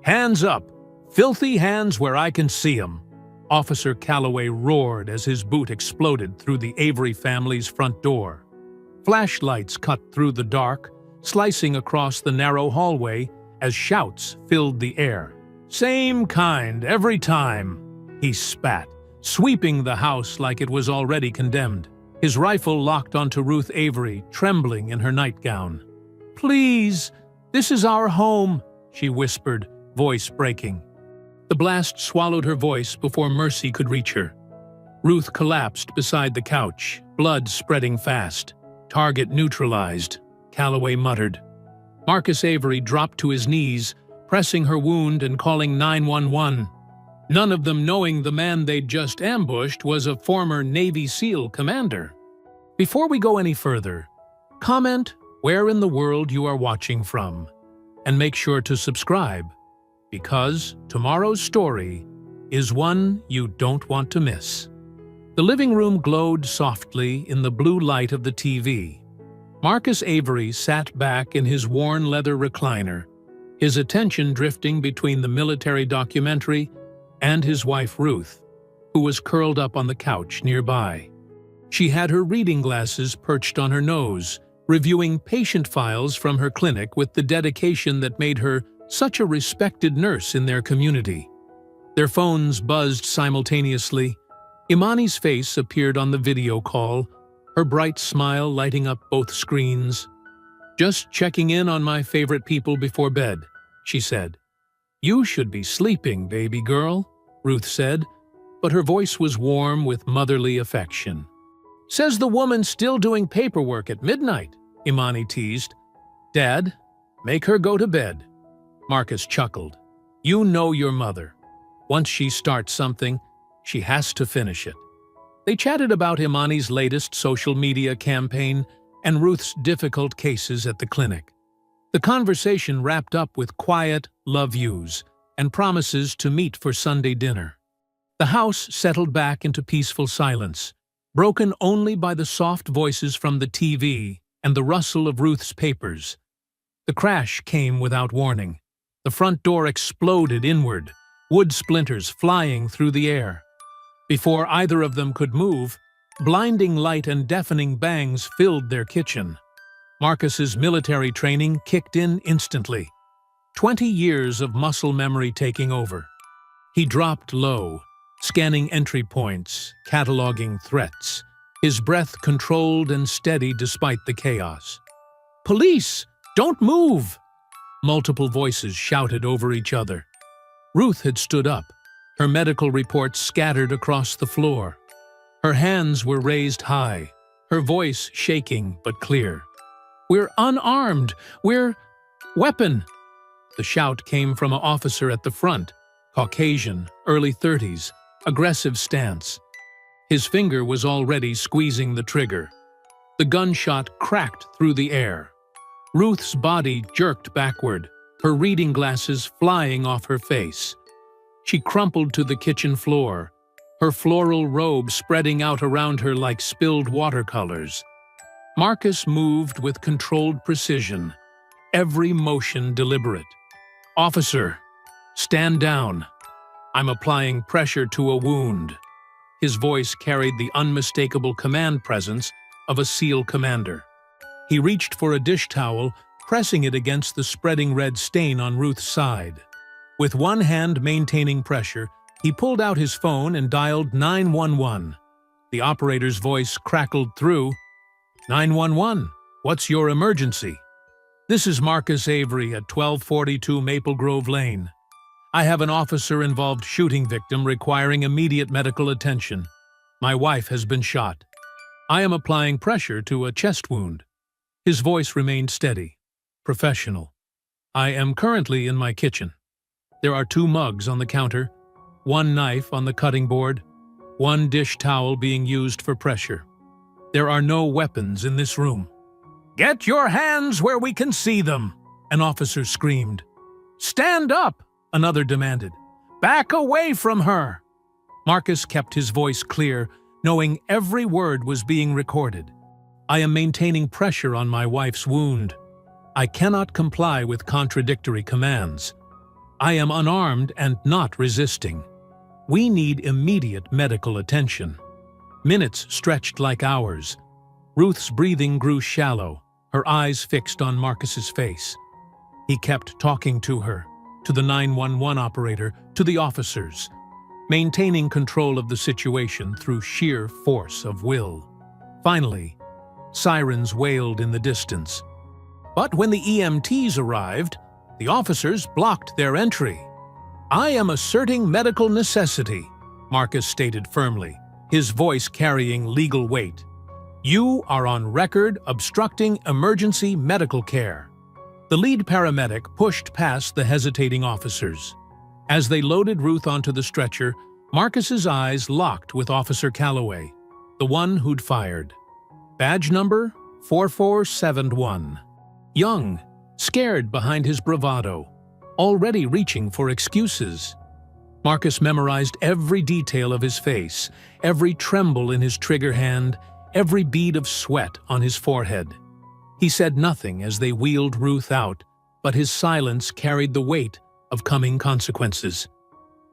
"Hands up! Filthy hands where I can see 'em!" Officer Calloway roared as his boot exploded through the Avery family's front door. Flashlights cut through the dark, slicing across the narrow hallway as shouts filled the air. "Same kind every time," he spat, sweeping the house like it was already condemned. His rifle locked onto Ruth Avery, trembling in her nightgown. "Please, this is our home," she whispered, voice breaking. The blast swallowed her voice before mercy could reach her. Ruth collapsed beside the couch, blood spreading fast. "Target neutralized," Calloway muttered. Marcus Avery dropped to his knees, pressing her wound and calling 911. None of them knowing the man they'd just ambushed was a former Navy SEAL commander. Before we go any further, comment where in the world you are watching from, and make sure to subscribe, because tomorrow's story is one you don't want to miss. The living room glowed softly in the blue light of the TV. Marcus Avery sat back in his worn leather recliner, his attention drifting between the military documentary and his wife Ruth, who was curled up on the couch nearby. She had her reading glasses perched on her nose, reviewing patient files from her clinic with the dedication that made her such a respected nurse in their community. Their phones buzzed simultaneously. Imani's face appeared on the video call, her bright smile lighting up both screens. "Just checking in on my favorite people before bed," she said. "You should be sleeping, baby girl," Ruth said, but her voice was warm with motherly affection. "Says the woman still doing paperwork at midnight," Imani teased. "Dad, make her go to bed." Marcus chuckled. "You know your mother. Once she starts something, she has to finish it." They chatted about Imani's latest social media campaign and Ruth's difficult cases at the clinic. The conversation wrapped up with quiet love yous and promises to meet for Sunday dinner. The house settled back into peaceful silence, broken only by the soft voices from the TV and the rustle of Ruth's papers. The crash came without warning. The front door exploded inward, wood splinters flying through the air. Before either of them could move, blinding light and deafening bangs filled their kitchen. Marcus's military training kicked in instantly, 20 years of muscle memory taking over. He dropped low, scanning entry points, cataloging threats, his breath controlled and steady despite the chaos. "Police! Don't move!" Multiple voices shouted over each other. Ruth had stood up, her medical reports scattered across the floor. Her hands were raised high, her voice shaking but clear. "We're unarmed! We're... weapon!" The shout came from an officer at the front, Caucasian, early 30s, aggressive stance. His finger was already squeezing the trigger. The gunshot cracked through the air. Ruth's body jerked backward, her reading glasses flying off her face. She crumpled to the kitchen floor, her floral robe spreading out around her like spilled watercolors. Marcus moved with controlled precision, every motion deliberate. "Officer, stand down. I'm applying pressure to a wound." His voice carried the unmistakable command presence of a SEAL commander. He reached for a dish towel, pressing it against the spreading red stain on Ruth's side. With one hand maintaining pressure, he pulled out his phone and dialed 911. The operator's voice crackled through. "911, what's your emergency?" "This is Marcus Avery at 1242 Maple Grove Lane. I have an officer-involved shooting victim requiring immediate medical attention. My wife has been shot. I am applying pressure to a chest wound." His voice remained steady, professional. "I am currently in my kitchen. There are 2 mugs on the counter, 1 knife on the cutting board, 1 dish towel being used for pressure. There are no weapons in this room." "Get your hands where we can see them!" an officer screamed. "Stand up!" another demanded. "Back away from her!" Marcus kept his voice clear, knowing every word was being recorded. "I am maintaining pressure on my wife's wound. I cannot comply with contradictory commands. I am unarmed and not resisting. We need immediate medical attention." Minutes stretched like hours. Ruth's breathing grew shallow, her eyes fixed on Marcus's face. He kept talking to her, to the 911 operator, to the officers, maintaining control of the situation through sheer force of will. Finally, sirens wailed in the distance. But when the EMTs arrived, the officers blocked their entry. "I am asserting medical necessity," Marcus stated firmly, his voice carrying legal weight. "You are on record obstructing emergency medical care." The lead paramedic pushed past the hesitating officers. As they loaded Ruth onto the stretcher, Marcus's eyes locked with Officer Calloway, the one who'd fired. Badge number 4471. Young, scared behind his bravado, already reaching for excuses. Marcus memorized every detail of his face, every tremble in his trigger hand, every bead of sweat on his forehead. He said nothing as they wheeled Ruth out, but his silence carried the weight of coming consequences.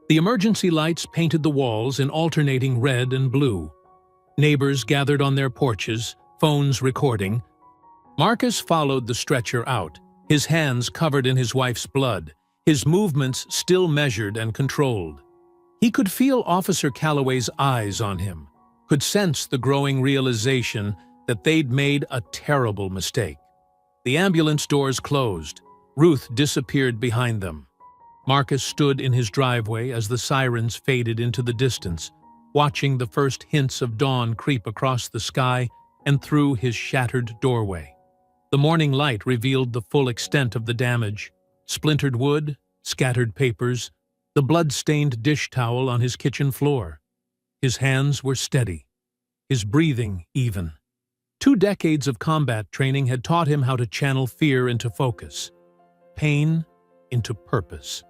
The emergency lights painted the walls in alternating red and blue. Neighbors gathered on their porches, phones recording. Marcus followed the stretcher out, his hands covered in his wife's blood, his movements still measured and controlled. He could feel Officer Calloway's eyes on him, could sense the growing realization that they'd made a terrible mistake. The ambulance doors closed. Ruth disappeared behind them. Marcus stood in his driveway as the sirens faded into the distance, watching the first hints of dawn creep across the sky and through his shattered doorway. The morning light revealed the full extent of the damage: splintered wood, scattered papers, the blood-stained dish towel on his kitchen floor. His hands were steady, his breathing even. 2 decades of combat training had taught him how to channel fear into focus, pain into purpose.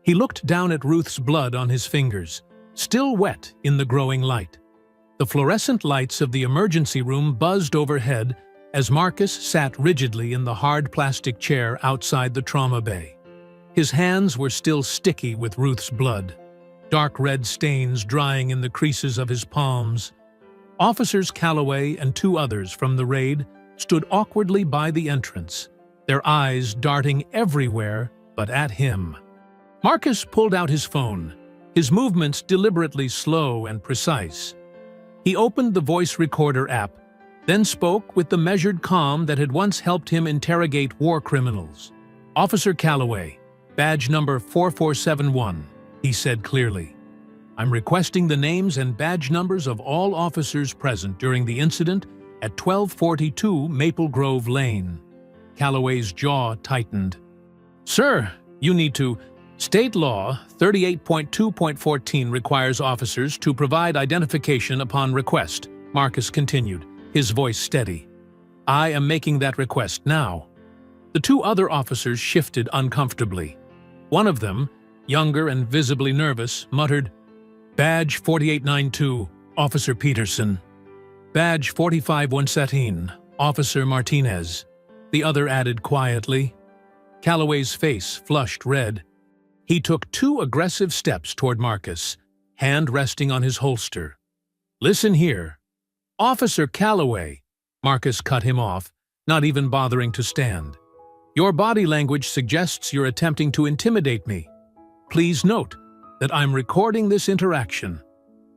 He looked down at Ruth's blood on his fingers, still wet in the growing light. The fluorescent lights of the emergency room buzzed overhead as Marcus sat rigidly in the hard plastic chair outside the trauma bay. His hands were still sticky with Ruth's blood, dark red stains drying in the creases of his palms. Officers Calloway and 2 others from the raid stood awkwardly by the entrance, their eyes darting everywhere but at him. Marcus pulled out his phone, his movements deliberately slow and precise. He opened the voice recorder app, then spoke with the measured calm that had once helped him interrogate war criminals. "Officer Calloway, badge number 4471, he said clearly. "I'm requesting the names and badge numbers of all officers present during the incident at 1242 Maple Grove Lane." Calloway's jaw tightened. "Sir, you need to— State Law 38.2.14 requires officers to provide identification upon request," Marcus continued, his voice steady. "I am making that request now." The 2 other officers shifted uncomfortably. One of them, younger and visibly nervous, muttered, "Badge 4892, Officer Peterson." "Badge 4517, Officer Martinez." The other added quietly. Calloway's face flushed red. He took 2 aggressive steps toward Marcus, hand resting on his holster. "Listen here." "Officer Calloway," Marcus cut him off, not even bothering to stand. "Your body language suggests you're attempting to intimidate me. Please note that I'm recording this interaction,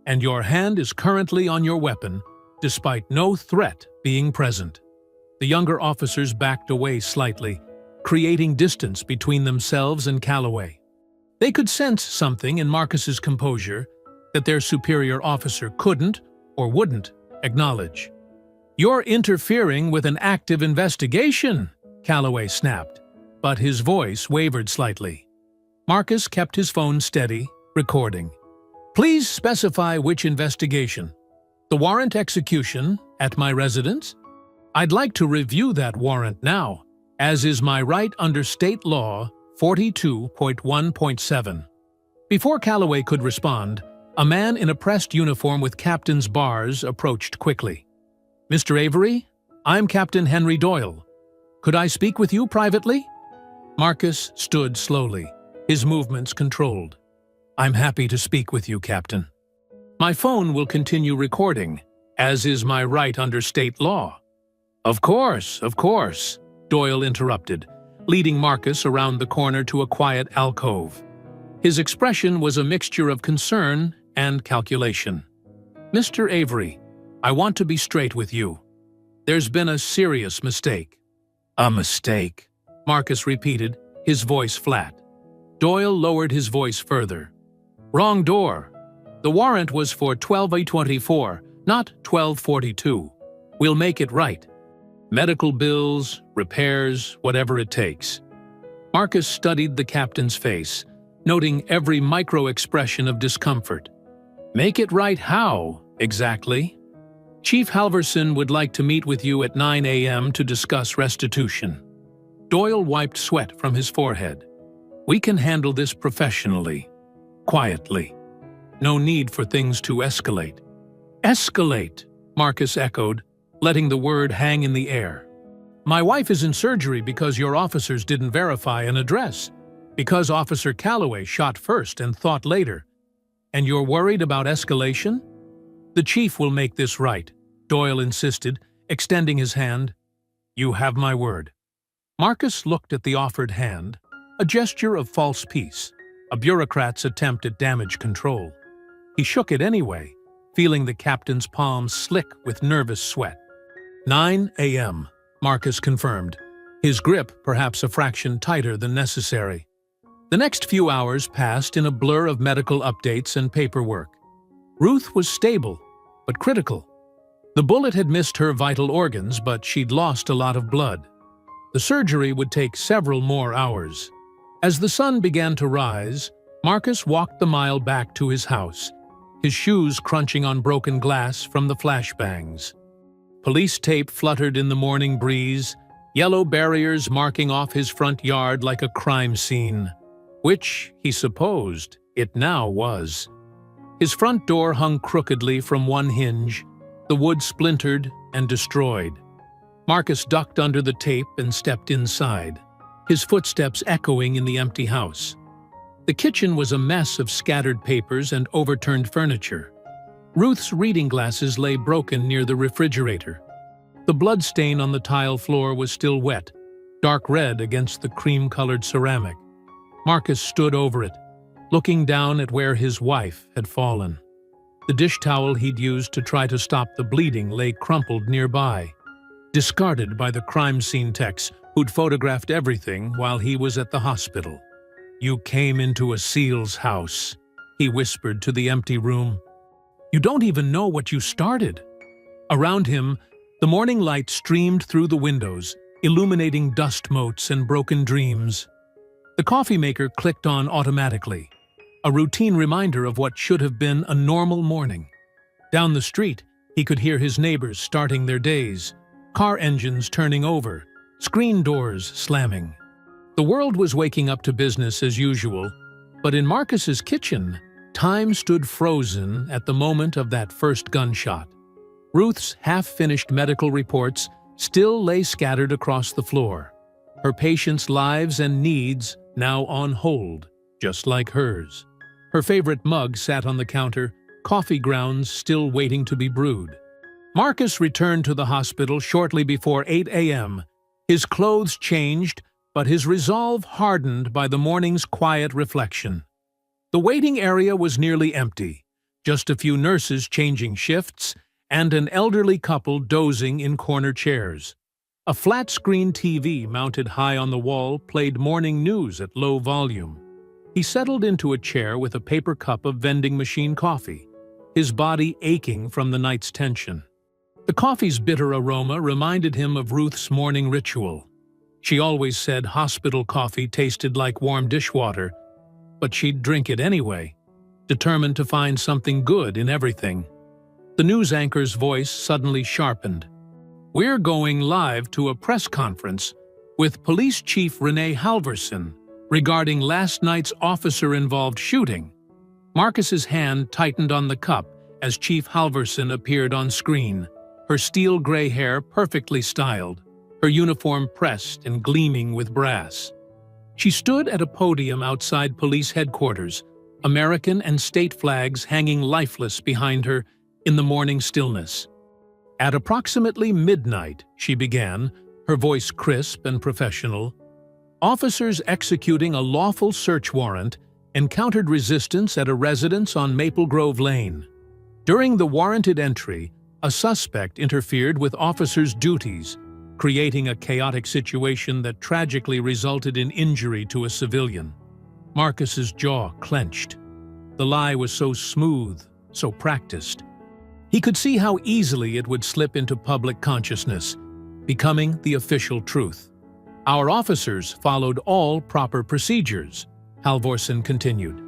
and your hand is currently on your weapon, despite no threat being present." The younger officers backed away slightly, creating distance between themselves and Calloway. They could sense something in Marcus's composure that their superior officer couldn't or wouldn't acknowledge. "You're interfering with an active investigation," Calloway snapped, but his voice wavered slightly. Marcus kept his phone steady, recording. "Please specify which investigation. The warrant execution at my residence? I'd like to review that warrant now, as is my right under State Law 42.1.7. Before Calloway could respond, a man in a pressed uniform with captain's bars approached quickly. "Mr. Avery, I'm Captain Henry Doyle. Could I speak with you privately?" Marcus stood slowly, his movements controlled. "I'm happy to speak with you, Captain. My phone will continue recording, as is my right under state law." Of course," Doyle interrupted, leading Marcus around the corner to a quiet alcove. His expression was a mixture of concern and calculation. "Mr. Avery, I want to be straight with you. There's been a serious mistake." "A mistake?" Marcus repeated, his voice flat. Doyle lowered his voice further. "Wrong door. The warrant was for 12/24, not 12/42. We'll make it right. Medical bills, repairs, whatever it takes." Marcus studied the captain's face, noting every micro-expression of discomfort. "Make it right how, exactly?" "Chief Halverson would like to meet with you at 9 a.m. to discuss restitution." Doyle wiped sweat from his forehead. "We can handle this professionally, quietly. No need for things to escalate." "Escalate," Marcus echoed, letting the word hang in the air. "My wife is in surgery because your officers didn't verify an address, because Officer Calloway shot first and thought later. And you're worried about escalation?" "The chief will make this right," Doyle insisted, extending his hand. "You have my word." Marcus looked at the offered hand, a gesture of false peace, a bureaucrat's attempt at damage control. He shook it anyway, feeling the captain's palms slick with nervous sweat. 9 a.m., Marcus confirmed, his grip perhaps a fraction tighter than necessary. The next few hours passed in a blur of medical updates and paperwork. Ruth was stable, but critical. The bullet had missed her vital organs, but she'd lost a lot of blood. The surgery would take several more hours. As the sun began to rise, Marcus walked the mile back to his house, his shoes crunching on broken glass from the flashbangs. Police tape fluttered in the morning breeze, yellow barriers marking off his front yard like a crime scene, which, he supposed, it now was. His front door hung crookedly from one hinge, the wood splintered and destroyed. Marcus ducked under the tape and stepped inside, his footsteps echoing in the empty house. The kitchen was a mess of scattered papers and overturned furniture. Ruth's reading glasses lay broken near the refrigerator. The blood stain on the tile floor was still wet, dark red against the cream-colored ceramic. Marcus stood over it, looking down at where his wife had fallen. The dish towel he'd used to try to stop the bleeding lay crumpled nearby, discarded by the crime scene techs who'd photographed everything while he was at the hospital. "You came into a SEAL's house," he whispered to the empty room. "You don't even know what you started." Around him, the morning light streamed through the windows, illuminating dust motes and broken dreams. The coffee maker clicked on automatically, a routine reminder of what should have been a normal morning. Down the street, he could hear his neighbors starting their days, car engines turning over, screen doors slamming. The world was waking up to business as usual, but in Marcus's kitchen, time stood frozen at the moment of that first gunshot. Ruth's half-finished medical reports still lay scattered across the floor, her patients' lives and needs now on hold, just like hers. Her favorite mug sat on the counter, coffee grounds still waiting to be brewed. Marcus returned to the hospital shortly before 8 a.m. His clothes changed, but his resolve hardened by the morning's quiet reflection. The waiting area was nearly empty, just a few nurses changing shifts, and an elderly couple dozing in corner chairs. A flat-screen TV mounted high on the wall played morning news at low volume. He settled into a chair with a paper cup of vending machine coffee, his body aching from the night's tension. The coffee's bitter aroma reminded him of Ruth's morning ritual. She always said hospital coffee tasted like warm dishwater, but she'd drink it anyway, determined to find something good in everything. The news anchor's voice suddenly sharpened. "We're going live to a press conference with Police Chief Renee Halverson regarding last night's officer-involved shooting." Marcus's hand tightened on the cup as Chief Halverson appeared on screen, her steel gray hair perfectly styled, her uniform pressed and gleaming with brass. She stood at a podium outside police headquarters, American and state flags hanging lifeless behind her in the morning stillness. At approximately midnight, she began, her voice crisp and professional. Officers executing a lawful search warrant encountered resistance at a residence on Maple Grove Lane. During the warranted entry, a suspect interfered with officers' duties, creating a chaotic situation that tragically resulted in injury to a civilian. Marcus's jaw clenched. The lie was so smooth, so practiced. He could see how easily it would slip into public consciousness, becoming the official truth. Our officers followed all proper procedures, Halvorsen continued.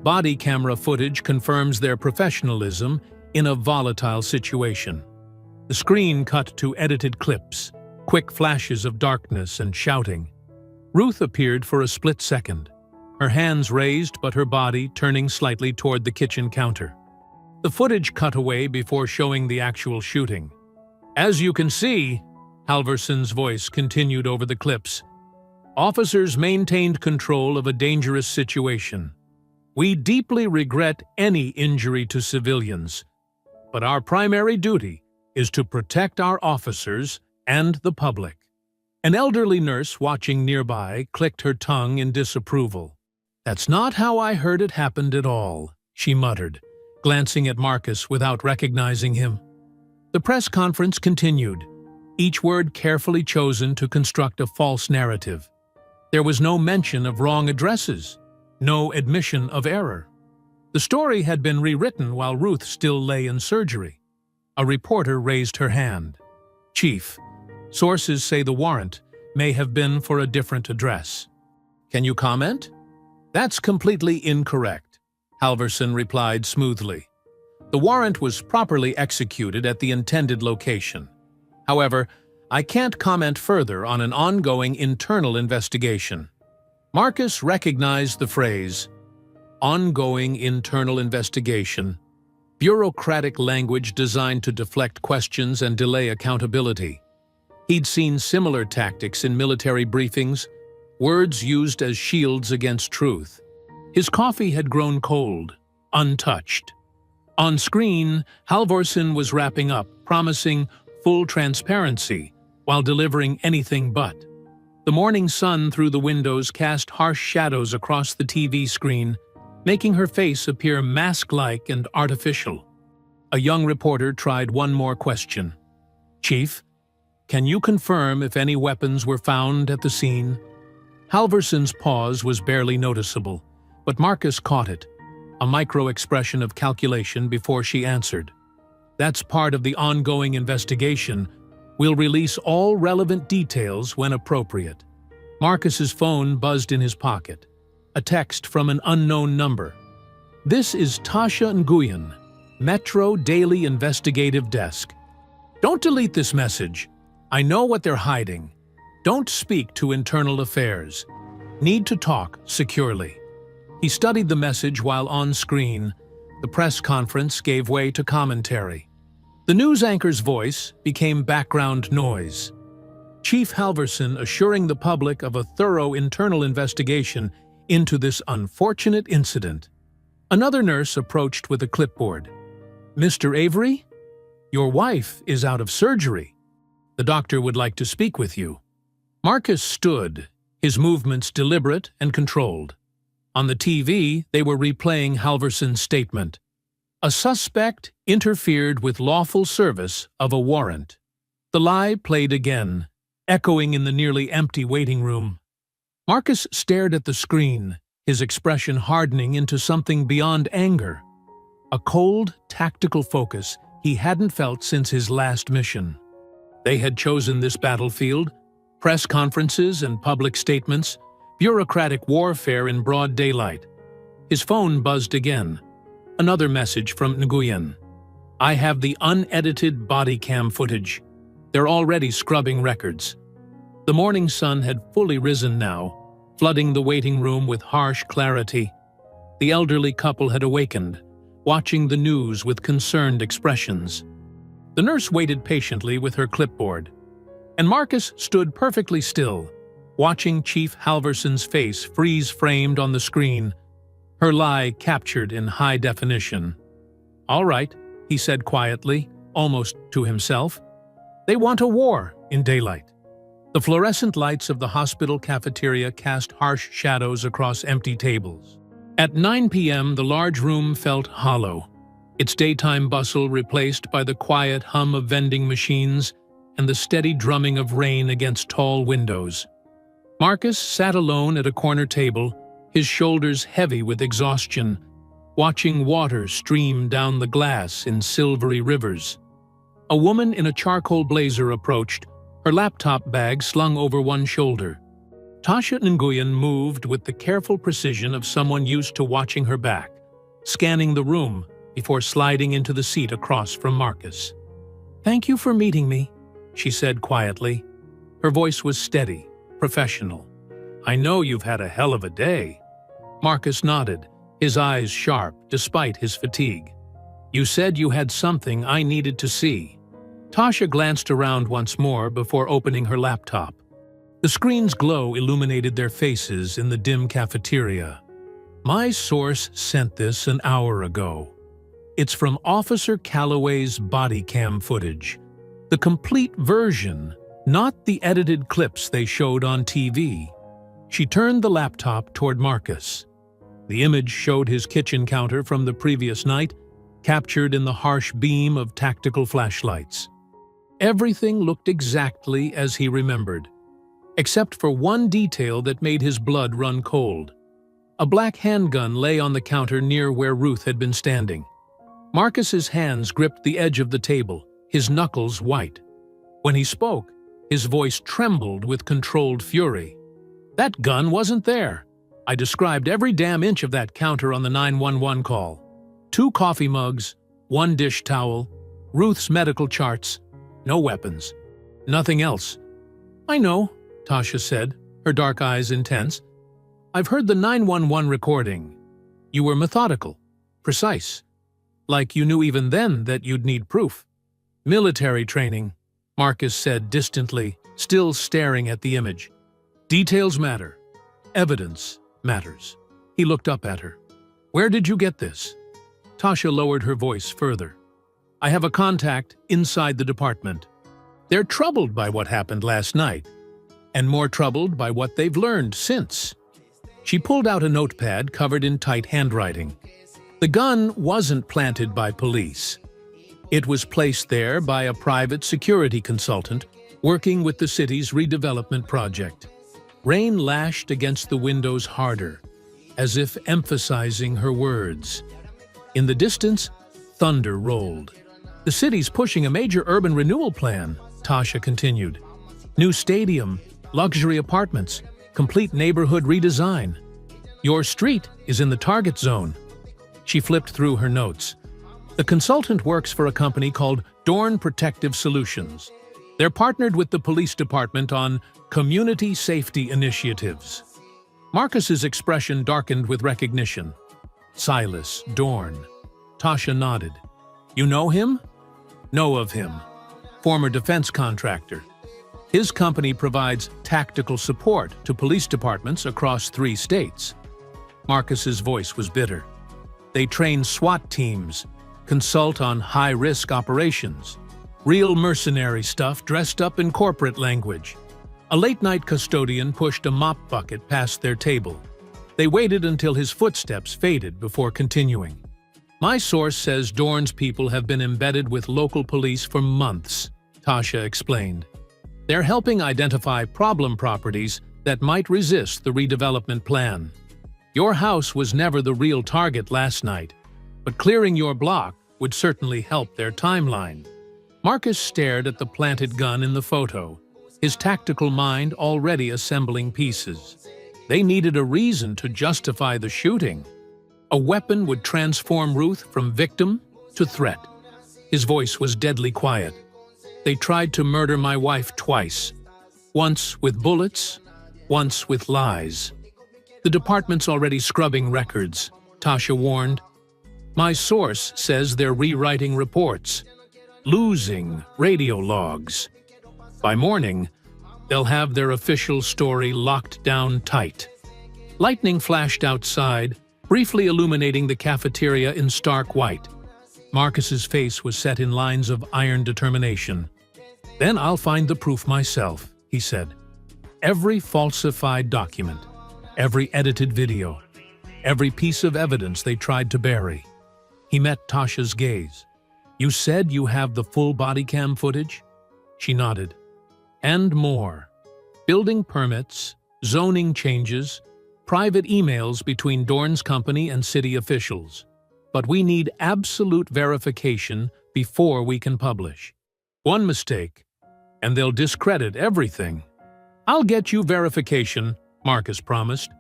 Body camera footage confirms their professionalism in a volatile situation. The screen cut to edited clips, quick flashes of darkness and shouting. Ruth appeared for a split second, her hands raised but her body turning slightly toward the kitchen counter. The footage cut away before showing the actual shooting. As you can see, Halvorsen's voice continued over the clips, officers maintained control of a dangerous situation. We deeply regret any injury to civilians, but our primary duty is to protect our officers and the public. An elderly nurse watching nearby clicked her tongue in disapproval. That's not how I heard it happened at all, she muttered, glancing at Marcus without recognizing him. The press conference continued, each word carefully chosen to construct a false narrative. There was no mention of wrong addresses, no admission of error. The story had been rewritten while Ruth still lay in surgery. A reporter raised her hand. Chief, sources say the warrant may have been for a different address. Can you comment? That's completely incorrect, Halvorsen replied smoothly. The warrant was properly executed at the intended location. However, I can't comment further on an ongoing internal investigation. Marcus recognized the phrase, ongoing internal investigation, bureaucratic language designed to deflect questions and delay accountability. He'd seen similar tactics in military briefings, words used as shields against truth. His coffee had grown cold, untouched. On screen, Halvorsen was wrapping up, promising full transparency while delivering anything but. The morning sun through the windows cast harsh shadows across the TV screen, making her face appear mask-like and artificial. A young reporter tried one more question. Chief, can you confirm if any weapons were found at the scene? Halvorsen's pause was barely noticeable, but Marcus caught it, a micro-expression of calculation before she answered. That's part of the ongoing investigation. We'll release all relevant details when appropriate. Marcus's phone buzzed in his pocket. A text from an unknown number. This is Tasha Nguyen, Metro Daily Investigative Desk. Don't delete this message. I know what they're hiding. Don't speak to internal affairs. Need to talk securely. He studied the message while on screen. The press conference gave way to commentary. The news anchor's voice became background noise. Chief Halvorsen assuring the public of a thorough internal investigation into this unfortunate incident. Another nurse approached with a clipboard. Mr. Avery, your wife is out of surgery. The doctor would like to speak with you. Marcus stood, his movements deliberate and controlled. On the TV, they were replaying Halvorsen's statement. A suspect interfered with lawful service of a warrant. The lie played again, echoing in the nearly empty waiting room. Marcus stared at the screen, his expression hardening into something beyond anger. A cold, tactical focus he hadn't felt since his last mission. They had chosen this battlefield, press conferences and public statements, bureaucratic warfare in broad daylight. His phone buzzed again. Another message from Nguyen. I have the unedited body cam footage. They're already scrubbing records. The morning sun had fully risen now, flooding the waiting room with harsh clarity. The elderly couple had awakened, watching the news with concerned expressions. The nurse waited patiently with her clipboard, and Marcus stood perfectly still, watching Chief Halverson's face freeze-framed on the screen, her lie captured in high definition. "All right," he said quietly, almost to himself. "They want a war in daylight." The fluorescent lights of the hospital cafeteria cast harsh shadows across empty tables. At 9 p.m., the large room felt hollow, its daytime bustle replaced by the quiet hum of vending machines and the steady drumming of rain against tall windows. Marcus sat alone at a corner table, his shoulders heavy with exhaustion, watching water stream down the glass in silvery rivers. A woman in a charcoal blazer approached, her laptop bag slung over one shoulder. Tasha Nguyen moved with the careful precision of someone used to watching her back, scanning the room before sliding into the seat across from Marcus. "Thank you for meeting me," she said quietly. Her voice was steady, professional. "I know you've had a hell of a day." Marcus nodded, his eyes sharp despite his fatigue. "You said you had something I needed to see." Tasha glanced around once more before opening her laptop. The screen's glow illuminated their faces in the dim cafeteria. "My source sent this an hour ago. It's from Officer Calloway's body cam footage. The complete version, not the edited clips they showed on TV." She turned the laptop toward Marcus. The image showed his kitchen counter from the previous night, captured in the harsh beam of tactical flashlights. Everything looked exactly as he remembered, except for one detail that made his blood run cold. A black handgun lay on the counter near where Ruth had been standing. Marcus's hands gripped the edge of the table, his knuckles white. When he spoke, his voice trembled with controlled fury. "That gun wasn't there. I described every damn inch of that counter on the 911 call. 2 coffee mugs, 1 dish towel, Ruth's medical charts, no weapons. Nothing else." "I know," Tasha said, her dark eyes intense. "I've heard the 911 recording. You were methodical, precise. Like you knew even then that you'd need proof." "Military training," Marcus said distantly, still staring at the image. "Details matter. Evidence matters." He looked up at her. "Where did you get this?" Tasha lowered her voice further. "I have a contact inside the department. They're troubled by what happened last night, and more troubled by what they've learned since." She pulled out a notepad covered in tight handwriting. The gun wasn't planted by police. It was placed there by a private security consultant working with the city's redevelopment project. Rain lashed against the windows harder, as if emphasizing her words. In the distance, thunder rolled. "The city's pushing a major urban renewal plan," Tasha continued. "New stadium, luxury apartments, complete neighborhood redesign. Your street is in the target zone." She flipped through her notes. "The consultant works for a company called Dorn Protective Solutions. They're partnered with the police department on community safety initiatives." Marcus's expression darkened with recognition. "Silas Dorn." Tasha nodded. "You know him?" "Know of him. Former defense contractor. His company provides tactical support to police departments across 3 states. Marcus's voice was bitter. "They train SWAT teams, consult on high-risk operations. Real mercenary stuff dressed up in corporate language." A late-night custodian pushed a mop bucket past their table. They waited until his footsteps faded before continuing. "My source says Dorn's people have been embedded with local police for months," Tasha explained. "They're helping identify problem properties that might resist the redevelopment plan. Your house was never the real target last night, but clearing your block would certainly help their timeline." Marcus stared at the planted gun in the photo, his tactical mind already assembling pieces. They needed a reason to justify the shooting. A weapon would transform Ruth from victim to threat. His voice was deadly quiet. "They tried to murder my wife twice. Once with bullets, once with lies." "The department's already scrubbing records," Tasha warned. "My source says they're rewriting reports, losing radio logs. By morning, They'll have their official story locked down tight. Lightning flashed outside, briefly illuminating the cafeteria in stark white. Marcus's face was set in lines of iron determination. "Then I'll find the proof myself," he said. "Every falsified document, every edited video, every piece of evidence they tried to bury." He met Tasha's gaze. "You said you have the full body cam footage?" She nodded. "And more. Building permits, zoning changes, private emails between Dorn's company and city officials. But we need absolute verification before we can publish. One mistake, and they'll discredit everything." "I'll get you verification," Marcus promised.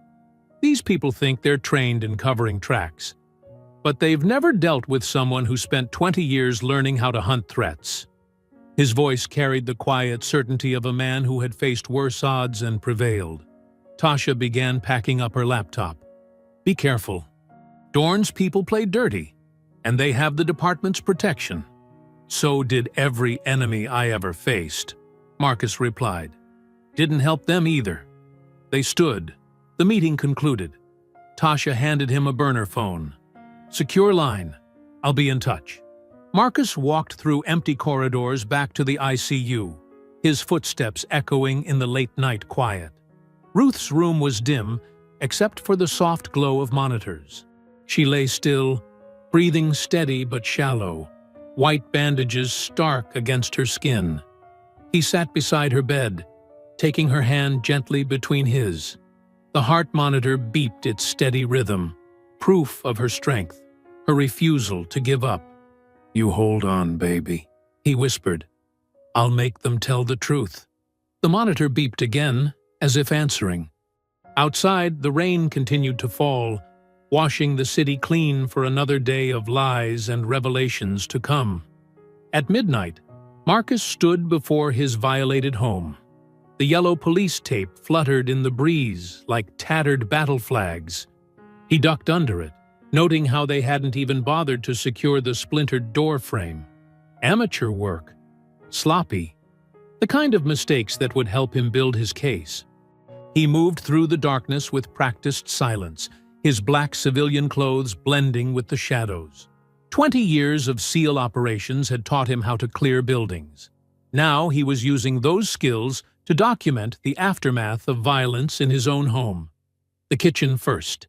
"These people think they're trained in covering tracks. But they've never dealt with someone who spent 20 years learning how to hunt threats." His voice carried the quiet certainty of a man who had faced worse odds and prevailed. Tasha began packing up her laptop. "Be careful. Dorn's people play dirty, and they have the department's protection." "So did every enemy I ever faced," Marcus replied. "Didn't help them either." They stood. The meeting concluded. Tasha handed him a burner phone. "Secure line. I'll be in touch." Marcus walked through empty corridors back to the ICU, his footsteps echoing in the late-night quiet. Ruth's room was dim, except for the soft glow of monitors. She lay still, breathing steady but shallow, white bandages stark against her skin. He sat beside her bed, taking her hand gently between his. The heart monitor beeped its steady rhythm, proof of her strength, her refusal to give up. "You hold on, baby," he whispered. "I'll make them tell the truth." The monitor beeped again, as if answering. Outside, the rain continued to fall, washing the city clean for another day of lies and revelations to come. At midnight, Marcus stood before his violated home. The yellow police tape fluttered in the breeze like tattered battle flags. He ducked under it, noting how they hadn't even bothered to secure the splintered door frame. Amateur work. Sloppy. The kind of mistakes that would help him build his case. He moved through the darkness with practiced silence, his black civilian clothes blending with the shadows. 20 years of SEAL operations had taught him how to clear buildings. Now he was using those skills to document the aftermath of violence in his own home. The kitchen first.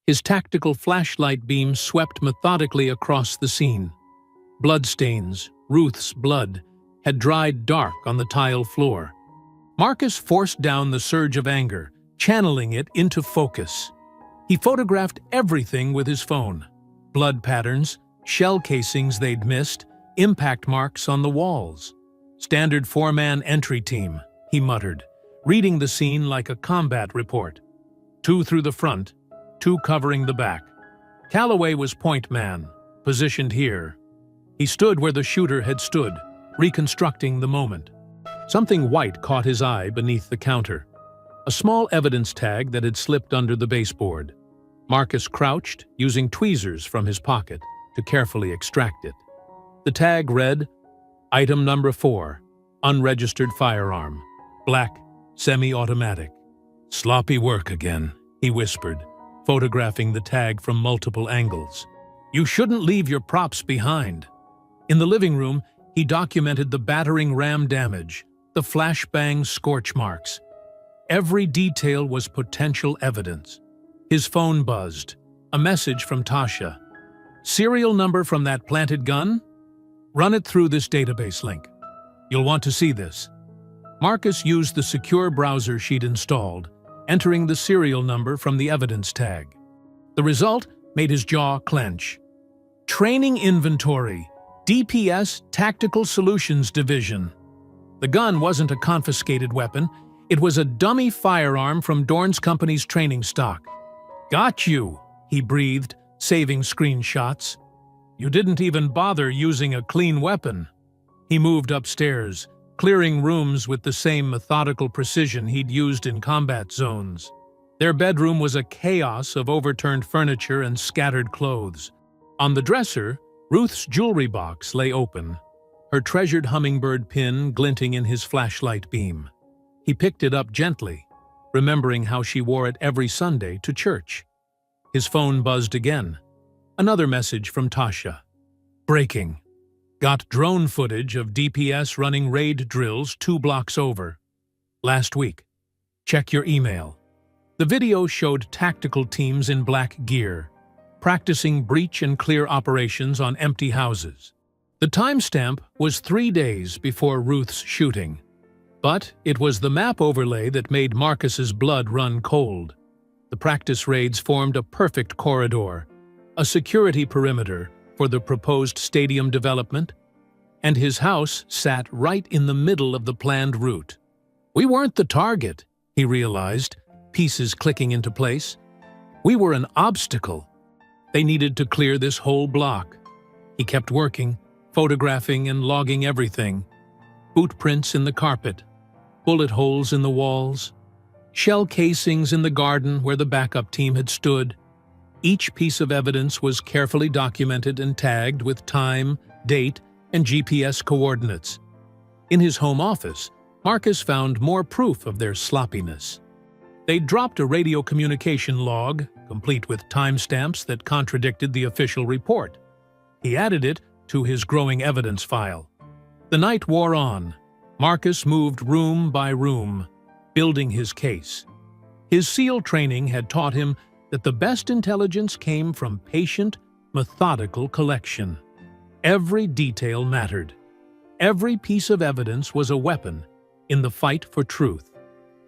His tactical flashlight beam swept methodically across the scene. Bloodstains, Ruth's blood, had dried dark on the tile floor. Marcus forced down the surge of anger, channeling it into focus. He photographed everything with his phone. Blood patterns, shell casings they'd missed, impact marks on the walls. "Standard four-man entry team," he muttered, reading the scene like a combat report. 2 through the front, 2 covering the back. Calloway was point man, positioned here. He stood where the shooter had stood, reconstructing the moment. Something white caught his eye beneath the counter. A small evidence tag that had slipped under the baseboard. Marcus crouched, using tweezers from his pocket to carefully extract it. The tag read, "Item number 4, unregistered firearm, black, semi-automatic." "Sloppy work again," he whispered, photographing the tag from multiple angles. "You shouldn't leave your props behind." In the living room, he documented the battering ram damage, the flashbang scorch marks. Every detail was potential evidence. His phone buzzed. A message from Tasha. "Serial number from that planted gun? Run it through this database link. You'll want to see this." Marcus used the secure browser she'd installed, entering the serial number from the evidence tag. The result made his jaw clench. Training Inventory, DPS Tactical Solutions Division. The gun wasn't a confiscated weapon, it was a dummy firearm from Dorn's company's training stock. "Got you," he breathed, saving screenshots. "You didn't even bother using a clean weapon." He moved upstairs, clearing rooms with the same methodical precision he'd used in combat zones. Their bedroom was a chaos of overturned furniture and scattered clothes. On the dresser, Ruth's jewelry box lay open, her treasured hummingbird pin glinting in his flashlight beam. He picked it up gently, remembering how she wore it every Sunday to church. His phone buzzed again. Another message from Tasha. Breaking. Got drone footage of DPS running raid drills 2 blocks over. Last week. Check your email. The video showed tactical teams in black gear, practicing breach and clear operations on empty houses. The timestamp was 3 days before Ruth's shooting, but it was the map overlay that made Marcus's blood run cold. The practice raids formed a perfect corridor, a security perimeter for the proposed stadium development, and his house sat right in the middle of the planned route. We weren't the target, he realized, pieces clicking into place. We were an obstacle. They needed to clear this whole block. He kept working, photographing and logging everything. Boot prints in the carpet, bullet holes in the walls, shell casings in the garden where the backup team had stood. Each piece of evidence was carefully documented and tagged with time, date, and GPS coordinates. In his home office, Marcus found more proof of their sloppiness. They dropped a radio communication log, complete with timestamps that contradicted the official report. He added it to his growing evidence file. The night wore on. Marcus moved room by room, building his case. His SEAL training had taught him that the best intelligence came from patient, methodical collection. Every detail mattered. Every piece of evidence was a weapon in the fight for truth.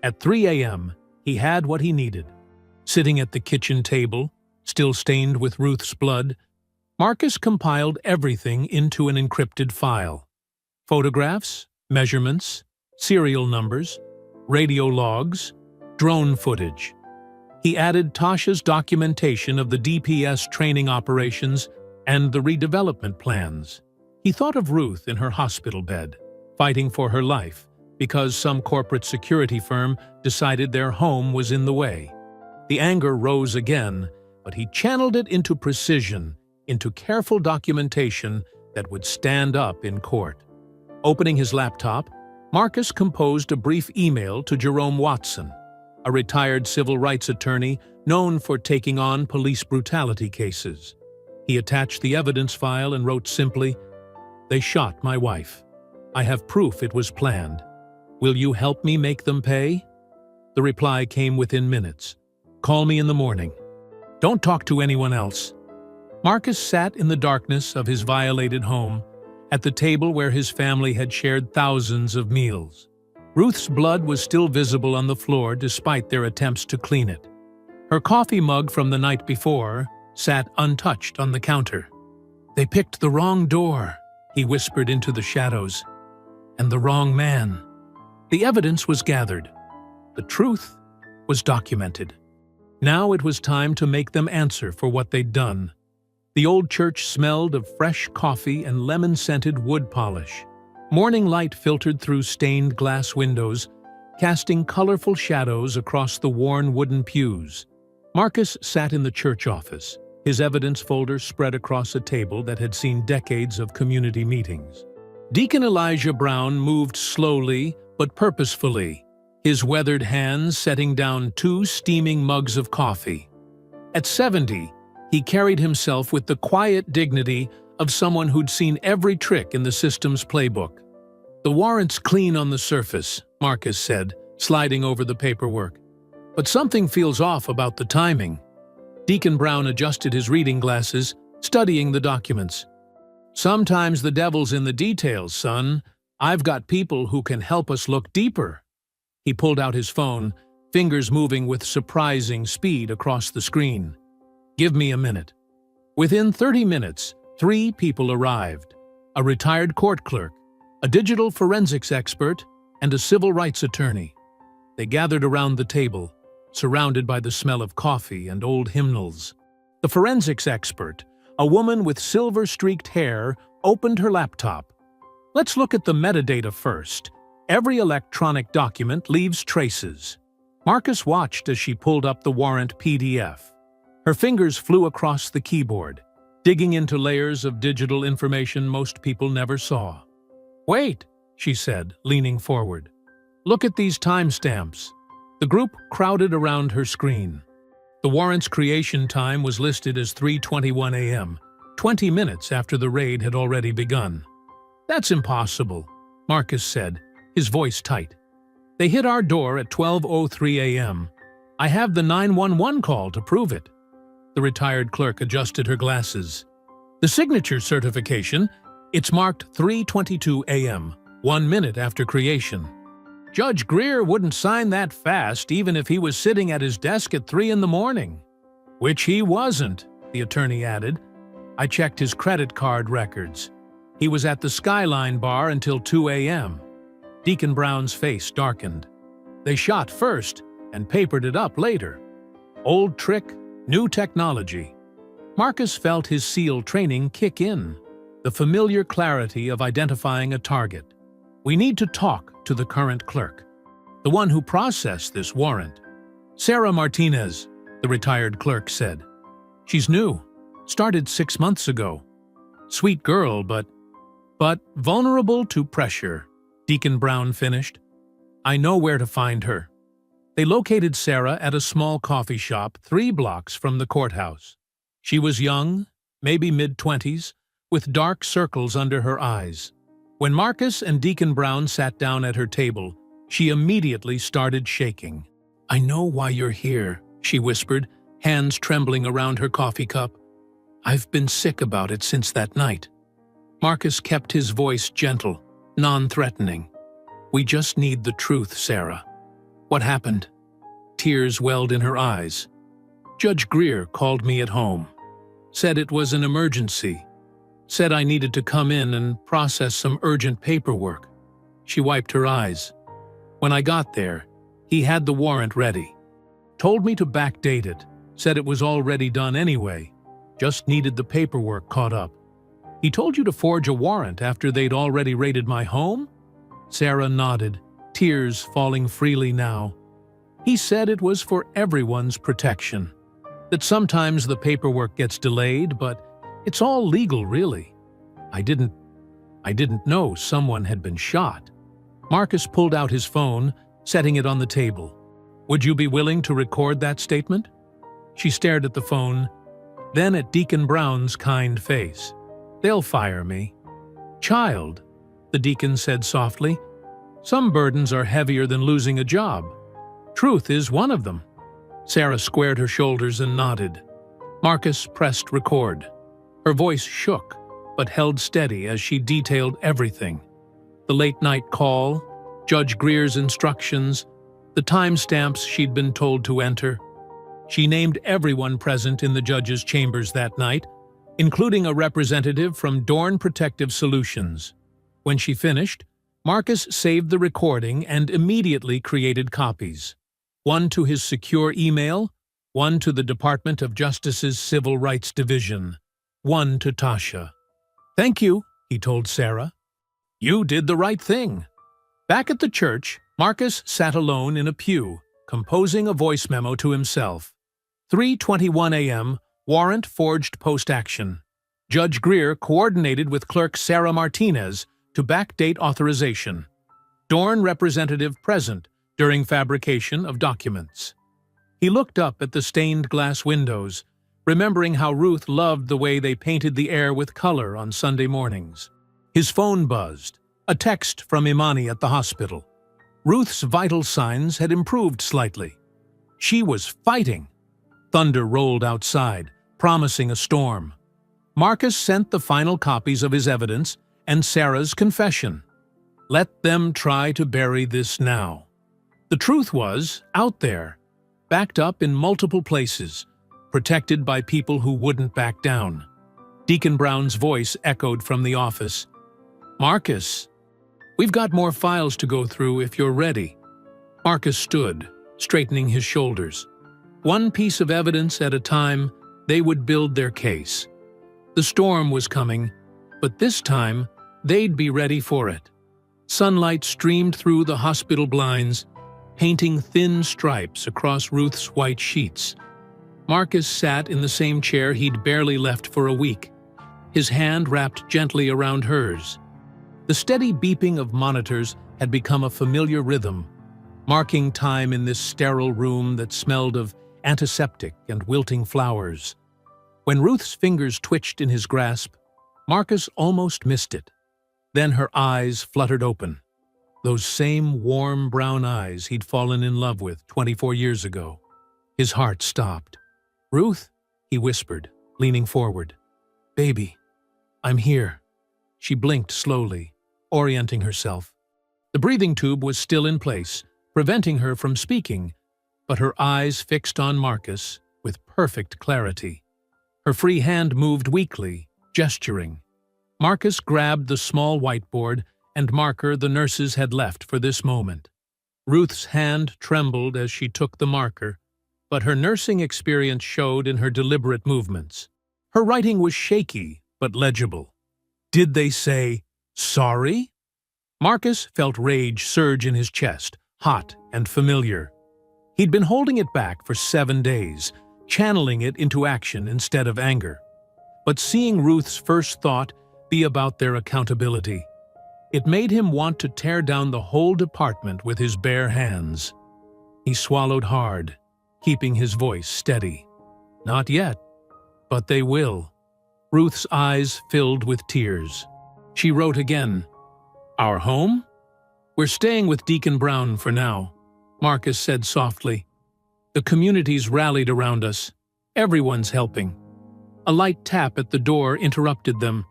At 3 a.m., he had what he needed. Sitting at the kitchen table, still stained with Ruth's blood, Marcus compiled everything into an encrypted file. Photographs, measurements, serial numbers, radio logs, drone footage. He added Tasha's documentation of the DPS training operations and the redevelopment plans. He thought of Ruth in her hospital bed, fighting for her life because some corporate security firm decided their home was in the way. The anger rose again, but he channeled it into precision, into careful documentation that would stand up in court. Opening his laptop, Marcus composed a brief email to Jerome Watson, a retired civil rights attorney known for taking on police brutality cases. He attached the evidence file and wrote simply, "They shot my wife. I have proof it was planned. Will you help me make them pay?" The reply came within minutes. "Call me in the morning. Don't talk to anyone else." Marcus sat in the darkness of his violated home, at the table where his family had shared thousands of meals. Ruth's blood was still visible on the floor despite their attempts to clean it. Her coffee mug from the night before sat untouched on the counter. "They picked the wrong door," he whispered into the shadows. "And the wrong man." The evidence was gathered. The truth was documented. Now it was time to make them answer for what they'd done. The old church smelled of fresh coffee and lemon-scented wood polish. Morning light filtered through stained glass windows, casting colorful shadows across the worn wooden pews. Marcus sat in the church office, his evidence folder spread across a table that had seen decades of community meetings. Deacon Elijah Brown moved slowly but purposefully, his weathered hands setting down 2 steaming mugs of coffee. At 70, he carried himself with the quiet dignity of someone who'd seen every trick in the system's playbook. "The warrant's clean on the surface," Marcus said, sliding over the paperwork. "But something feels off about the timing." Deacon Brown adjusted his reading glasses, studying the documents. "Sometimes the devil's in the details, son. I've got people who can help us look deeper." He pulled out his phone, fingers moving with surprising speed across the screen. "Give me a minute." Within 30 minutes, 3 people arrived: a retired court clerk, a digital forensics expert, and a civil rights attorney. They gathered around the table, surrounded by the smell of coffee and old hymnals. The forensics expert, a woman with silver-streaked hair, opened her laptop. "Let's look at the metadata first. Every electronic document leaves traces." Marcus watched as she pulled up the warrant PDF. Her fingers flew across the keyboard, digging into layers of digital information most people never saw. "Wait," she said, leaning forward. Look at these timestamps. The group crowded around her screen. The warrant's creation time was listed as 3:21 a.m., 20 minutes after the raid had already begun. That's impossible, Marcus said, his voice tight. They hit our door at 12:03 a.m. I have the 911 call to prove it. The retired clerk adjusted her glasses. The signature certification, it's marked 3:22 a.m., 1 minute after creation. Judge Greer wouldn't sign that fast even if he was sitting at his desk at 3 in the morning. Which he wasn't, the attorney added. I checked his credit card records. He was at the Skyline bar until 2 a.m. Deacon Brown's face darkened. They shot first and papered it up later. Old trick, new technology. Marcus felt his SEAL training kick in, the familiar clarity of identifying a target. We need to talk to the current clerk, the one who processed this warrant. Sarah Martinez, the retired clerk said. She's new, started 6 months ago. Sweet girl, but vulnerable to pressure, Deacon Brown finished. I know where to find her. They located Sarah at a small coffee shop 3 blocks from the courthouse. She was young, maybe mid-20s, with dark circles under her eyes. When Marcus and Deacon Brown sat down at her table, she immediately started shaking. I know why you're here, she whispered, hands trembling around her coffee cup. I've been sick about it since that night. Marcus kept his voice gentle, non-threatening. We just need the truth, Sarah. What happened? Tears welled in her eyes. Judge Greer called me at home. Said it was an emergency. Said I needed to come in and process some urgent paperwork. She wiped her eyes. When I got there, he had the warrant ready. Told me to backdate it. Said it was already done anyway. Just needed the paperwork caught up. He told you to forge a warrant after they'd already raided my home? Sarah nodded, tears falling freely now. He said it was for everyone's protection. That sometimes the paperwork gets delayed, but it's all legal, really. I didn't know someone had been shot. Marcus pulled out his phone, setting it on the table. Would you be willing to record that statement? She stared at the phone, then at Deacon Brown's kind face. They'll fire me. Child, the deacon said softly, some burdens are heavier than losing a job. Truth is one of them. Sarah squared her shoulders and nodded. Marcus pressed record. Her voice shook, but held steady as she detailed everything. The late-night call, Judge Greer's instructions, the timestamps she'd been told to enter. She named everyone present in the judge's chambers that night, including a representative from Dorn Protective Solutions. When she finished, Marcus saved the recording and immediately created copies. One to his secure email, one to the Department of Justice's Civil Rights Division, one to Tasha. Thank you, he told Sarah. You did the right thing. Back at the church, Marcus sat alone in a pew, composing a voice memo to himself. 3:21 a.m., warrant forged post-action. Judge Greer coordinated with Clerk Sarah Martinez to backdate authorization. Dorn representative present during fabrication of documents. He looked up at the stained glass windows, remembering how Ruth loved the way they painted the air with color on Sunday mornings. His phone buzzed, a text from Imani at the hospital. Ruth's vital signs had improved slightly. She was fighting. Thunder rolled outside, promising a storm. Marcus sent the final copies of his evidence and Sarah's confession. Let them try to bury this now. The truth was out there, backed up in multiple places, protected by people who wouldn't back down. Deacon Brown's voice echoed from the office. Marcus, we've got more files to go through if you're ready. Marcus stood, straightening his shoulders. One piece of evidence at a time, they would build their case. The storm was coming, but this time, they'd be ready for it. Sunlight streamed through the hospital blinds, painting thin stripes across Ruth's white sheets. Marcus sat in the same chair he'd barely left for a week, his hand wrapped gently around hers. The steady beeping of monitors had become a familiar rhythm, marking time in this sterile room that smelled of antiseptic and wilting flowers. When Ruth's fingers twitched in his grasp, Marcus almost missed it. Then her eyes fluttered open. Those same warm brown eyes he'd fallen in love with 24 years ago. His heart stopped. "Ruth," he whispered, leaning forward. "Baby, I'm here." She blinked slowly, orienting herself. The breathing tube was still in place, preventing her from speaking, but her eyes fixed on Marcus with perfect clarity. Her free hand moved weakly, gesturing. Marcus grabbed the small whiteboard and marker the nurses had left for this moment. Ruth's hand trembled as she took the marker, but her nursing experience showed in her deliberate movements. Her writing was shaky but legible. Did they say, "Sorry"? Marcus felt rage surge in his chest, hot and familiar. He'd been holding it back for 7 days, channeling it into action instead of anger. But seeing Ruth's first thought be about their accountability, it made him want to tear down the whole department with his bare hands. He swallowed hard, keeping his voice steady. "Not yet, but they will." Ruth's eyes filled with tears. She wrote again. "Our home? We're staying with Deacon Brown for now," Marcus said softly. "The community's rallied around us. Everyone's helping." A light tap at the door interrupted them.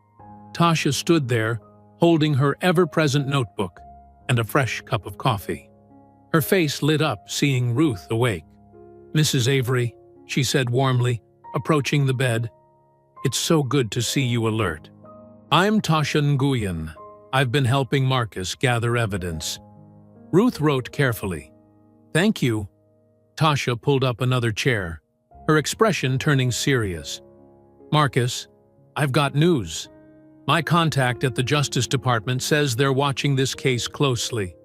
Tasha stood there, holding her ever-present notebook and a fresh cup of coffee. Her face lit up seeing Ruth awake. "Mrs. Avery," she said warmly, approaching the bed. "It's so good to see you alert. I'm Tasha Nguyen. I've been helping Marcus gather evidence." Ruth wrote carefully. "Thank you." Tasha pulled up another chair, her expression turning serious. "Marcus, I've got news. My contact at the Justice Department says they're watching this case closely.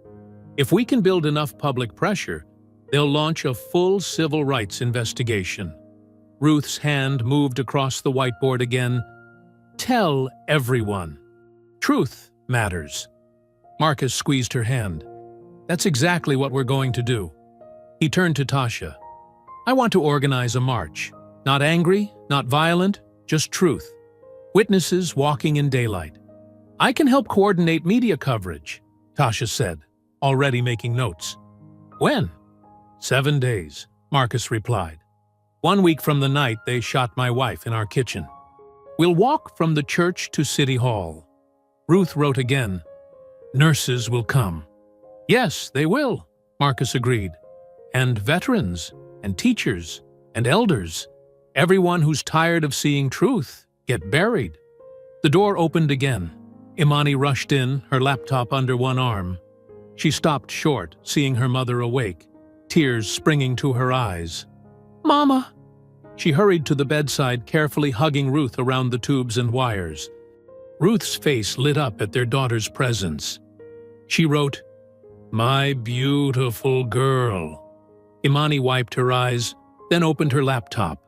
If we can build enough public pressure, they'll launch a full civil rights investigation." Ruth's hand moved across the whiteboard again. "Tell everyone. Truth matters." Marcus squeezed her hand. "That's exactly what we're going to do." He turned to Tasha. "I want to organize a march. Not angry, not violent, just truth. Witnesses walking in daylight. I can help coordinate media coverage," Tasha said, already making notes. "When?" 7 days, Marcus replied. 1 week from the night they shot my wife in our kitchen. We'll walk from the church to City Hall." Ruth wrote again. "Nurses will come." "Yes, they will," Marcus agreed. "And veterans, and teachers, and elders. Everyone who's tired of seeing truth get buried." The door opened again. Imani rushed in, her laptop under one arm. She stopped short, seeing her mother awake, tears springing to her eyes. "Mama!" She hurried to the bedside, carefully hugging Ruth around the tubes and wires. Ruth's face lit up at their daughter's presence. She wrote, "My beautiful girl." Imani wiped her eyes, then opened her laptop.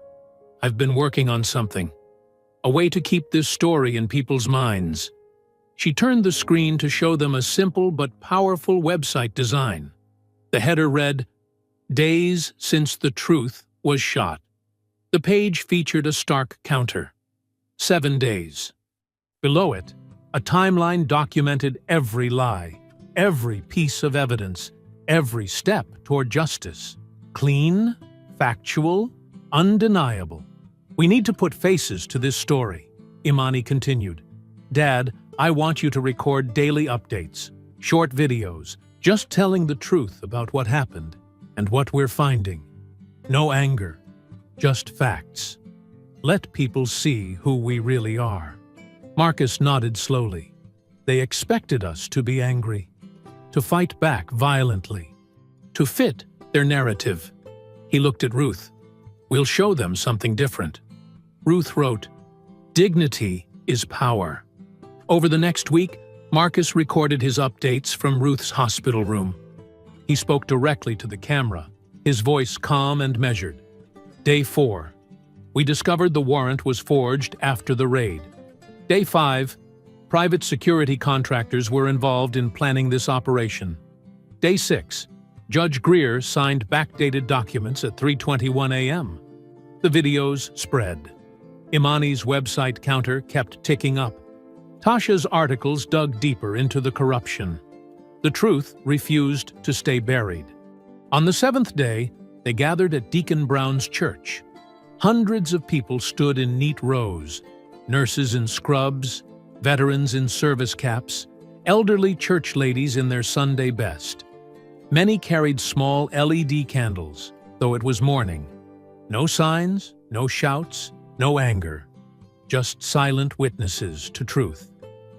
"I've been working on something. A way to keep this story in people's minds." She turned the screen to show them a simple but powerful website design. The header read, "Days since the truth was shot." The page featured a stark counter. 7 days. Below it, a timeline documented every lie, every piece of evidence, every step toward justice. Clean, factual, undeniable. "We need to put faces to this story," Imani continued. "Dad, I want you to record daily updates, short videos, just telling the truth about what happened and what we're finding. No anger, just facts. Let people see who we really are." Marcus nodded slowly. They expected us to be angry, to fight back violently, to fit their narrative. He looked at Ruth. "We'll show them something different." Ruth wrote, "Dignity is power." Over the next week, Marcus recorded his updates from Ruth's hospital room. He spoke directly to the camera, his voice calm and measured. Day 4. We discovered the warrant was forged after the raid. Day 5. Private security contractors were involved in planning this operation. Day 6. Judge Greer signed backdated documents at 3:21 a.m. The videos spread. Imani's website counter kept ticking up. Tasha's articles dug deeper into the corruption. The truth refused to stay buried. On the 7th day, they gathered at Deacon Brown's church. Hundreds of people stood in neat rows, nurses in scrubs, veterans in service caps, elderly church ladies in their Sunday best. Many carried small LED candles, though it was morning. No signs, no shouts, no anger. Just silent witnesses to truth.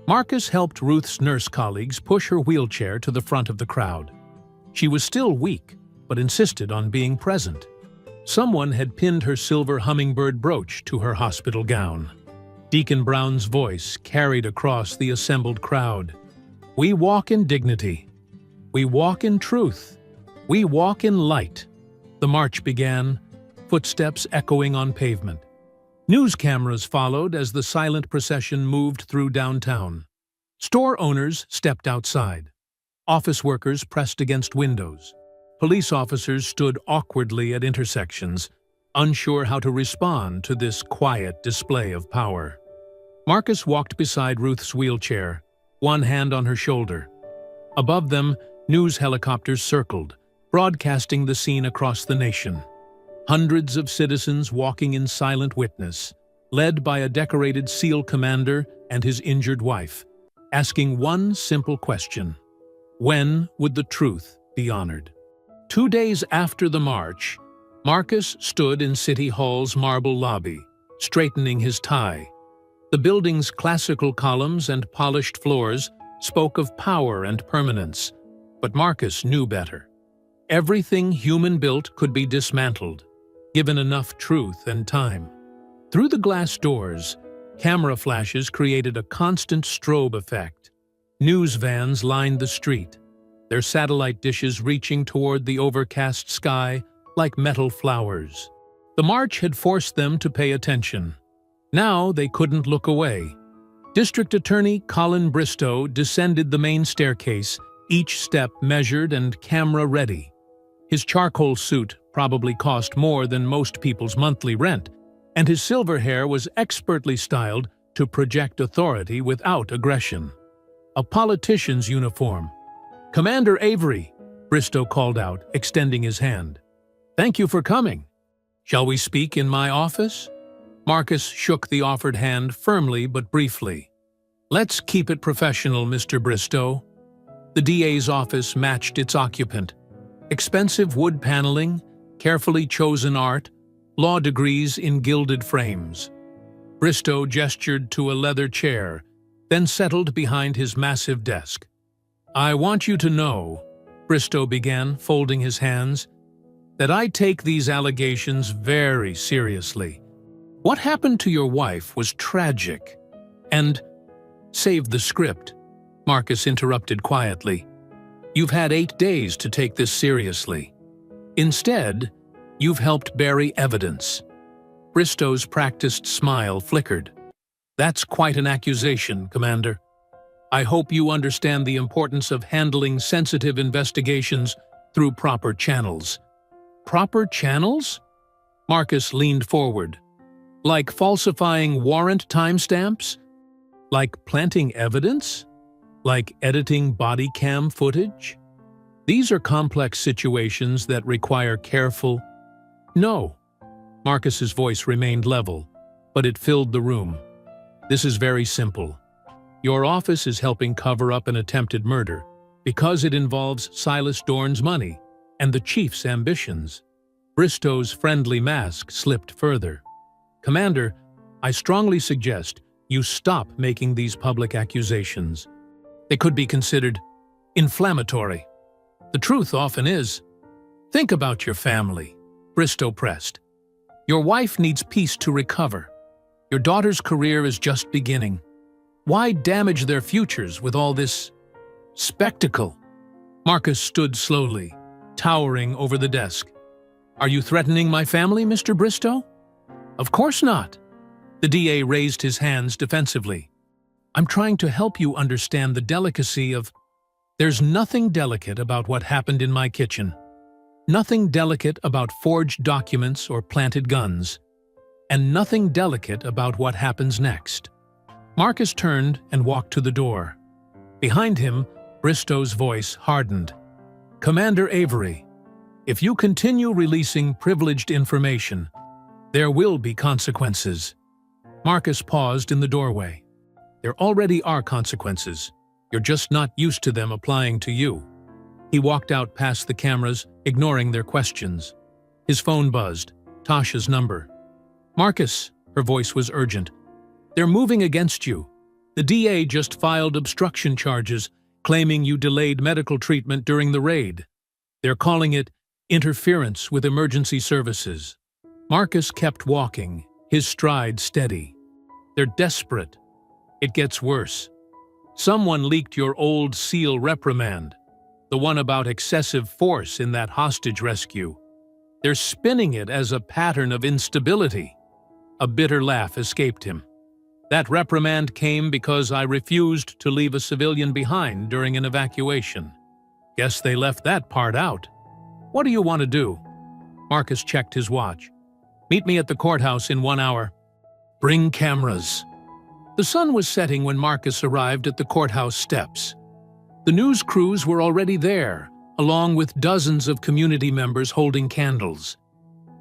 Marcus helped Ruth's nurse colleagues push her wheelchair to the front of the crowd. She was still weak, but insisted on being present. Someone had pinned her silver hummingbird brooch to her hospital gown. Deacon Brown's voice carried across the assembled crowd. We walk in dignity. We walk in truth. We walk in light. The march began, footsteps echoing on pavement. News cameras followed as the silent procession moved through downtown. Store owners stepped outside. Office workers pressed against windows. Police officers stood awkwardly at intersections, unsure how to respond to this quiet display of power. Marcus walked beside Ruth's wheelchair, one hand on her shoulder. Above them, news helicopters circled, broadcasting the scene across the nation. Hundreds of citizens walking in silent witness, led by a decorated SEAL commander and his injured wife, asking one simple question: when would the truth be honored? 2 days after the march, Marcus stood in City Hall's marble lobby, straightening his tie. The building's classical columns and polished floors spoke of power and permanence, but Marcus knew better. Everything human-built could be dismantled, given enough truth and time. Through the glass doors, camera flashes created a constant strobe effect. News vans lined the street, their satellite dishes reaching toward the overcast sky like metal flowers. The march had forced them to pay attention. Now they couldn't look away. District Attorney Colin Bristow descended the main staircase, each step measured and camera-ready. His charcoal suit probably cost more than most people's monthly rent, and his silver hair was expertly styled to project authority without aggression. A politician's uniform. "Commander Avery," Bristow called out, extending his hand. "Thank you for coming. Shall we speak in my office?" Marcus shook the offered hand firmly but briefly. "Let's keep it professional, Mr. Bristow." The DA's office matched its occupant. Expensive wood paneling, carefully chosen art, law degrees in gilded frames. Bristow gestured to a leather chair, then settled behind his massive desk. "I want you to know," Bristow began, folding his hands, "that I take these allegations very seriously. What happened to your wife was tragic, and—" "Save the script," Marcus interrupted quietly. "You've had 8 days to take this seriously. Instead, you've helped bury evidence." Bristow's practiced smile flickered. "That's quite an accusation, Commander. I hope you understand the importance of handling sensitive investigations through proper channels." "Proper channels?" Marcus leaned forward. "Like falsifying warrant timestamps? Like planting evidence? Like editing body cam footage? These are complex situations that require careful—" "No." Marcus's voice remained level, but it filled the room. "This is very simple. Your office is helping cover up an attempted murder because it involves Silas Dorn's money and the chief's ambitions." Bristow's friendly mask slipped further. "Commander, I strongly suggest you stop making these public accusations. They could be considered inflammatory. The truth often is. Think about your family," Bristow pressed. "Your wife needs peace to recover. Your daughter's career is just beginning. Why damage their futures with all this spectacle?" Marcus stood slowly, towering over the desk. "Are you threatening my family, Mr. Bristow?" "Of course not." The DA raised his hands defensively. I'm trying to help you understand the delicacy of... There's nothing delicate about what happened in my kitchen. Nothing delicate about forged documents or planted guns. And nothing delicate about what happens next. Marcus turned and walked to the door. Behind him, Bristow's voice hardened. Commander Avery, if you continue releasing privileged information, there will be consequences. Marcus paused in the doorway. There already are consequences. You're just not used to them applying to you. He walked out past the cameras, ignoring their questions. His phone buzzed. Tasha's number. Marcus, her voice was urgent. They're moving against you. The DA just filed obstruction charges, claiming you delayed medical treatment during the raid. They're calling it interference with emergency services. Marcus kept walking, his stride steady. They're desperate. It gets worse. Someone leaked your old SEAL reprimand, the one about excessive force in that hostage rescue. They're spinning it as a pattern of instability. A bitter laugh escaped him. That reprimand came because I refused to leave a civilian behind during an evacuation. Guess they left that part out. What do you want to do? Marcus checked his watch. Meet me at the courthouse in 1 hour. Bring cameras. The sun was setting when Marcus arrived at the courthouse steps. The news crews were already there, along with dozens of community members holding candles.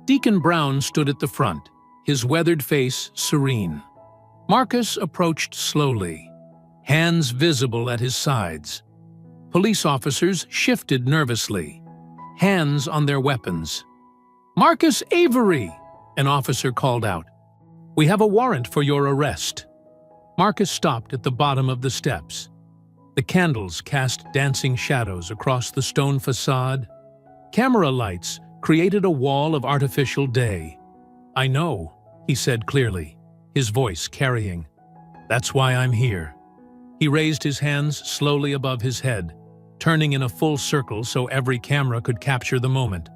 Deacon Brown stood at the front, his weathered face serene. Marcus approached slowly, hands visible at his sides. Police officers shifted nervously, hands on their weapons. Marcus Avery, an officer called out. We have a warrant for your arrest. Marcus stopped at the bottom of the steps. The candles cast dancing shadows across the stone facade. Camera lights created a wall of artificial day. I know, he said clearly, his voice carrying. That's why I'm here. He raised his hands slowly above his head, turning in a full circle so every camera could capture the moment.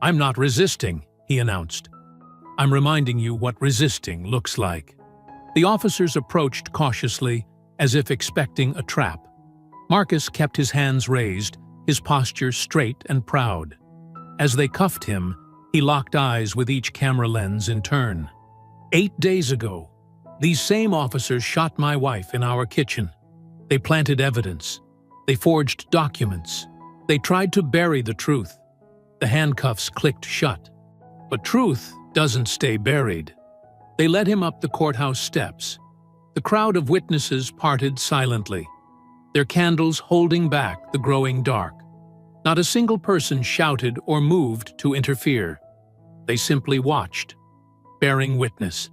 I'm not resisting, he announced. I'm reminding you what resisting looks like. The officers approached cautiously, as if expecting a trap. Marcus kept his hands raised, his posture straight and proud. As they cuffed him, he locked eyes with each camera lens in turn. 8 days ago, these same officers shot my wife in our kitchen. They planted evidence. They forged documents. They tried to bury the truth. The handcuffs clicked shut. But truth doesn't stay buried. They led him up the courthouse steps. The crowd of witnesses parted silently, their candles holding back the growing dark. Not a single person shouted or moved to interfere. They simply watched, bearing witness.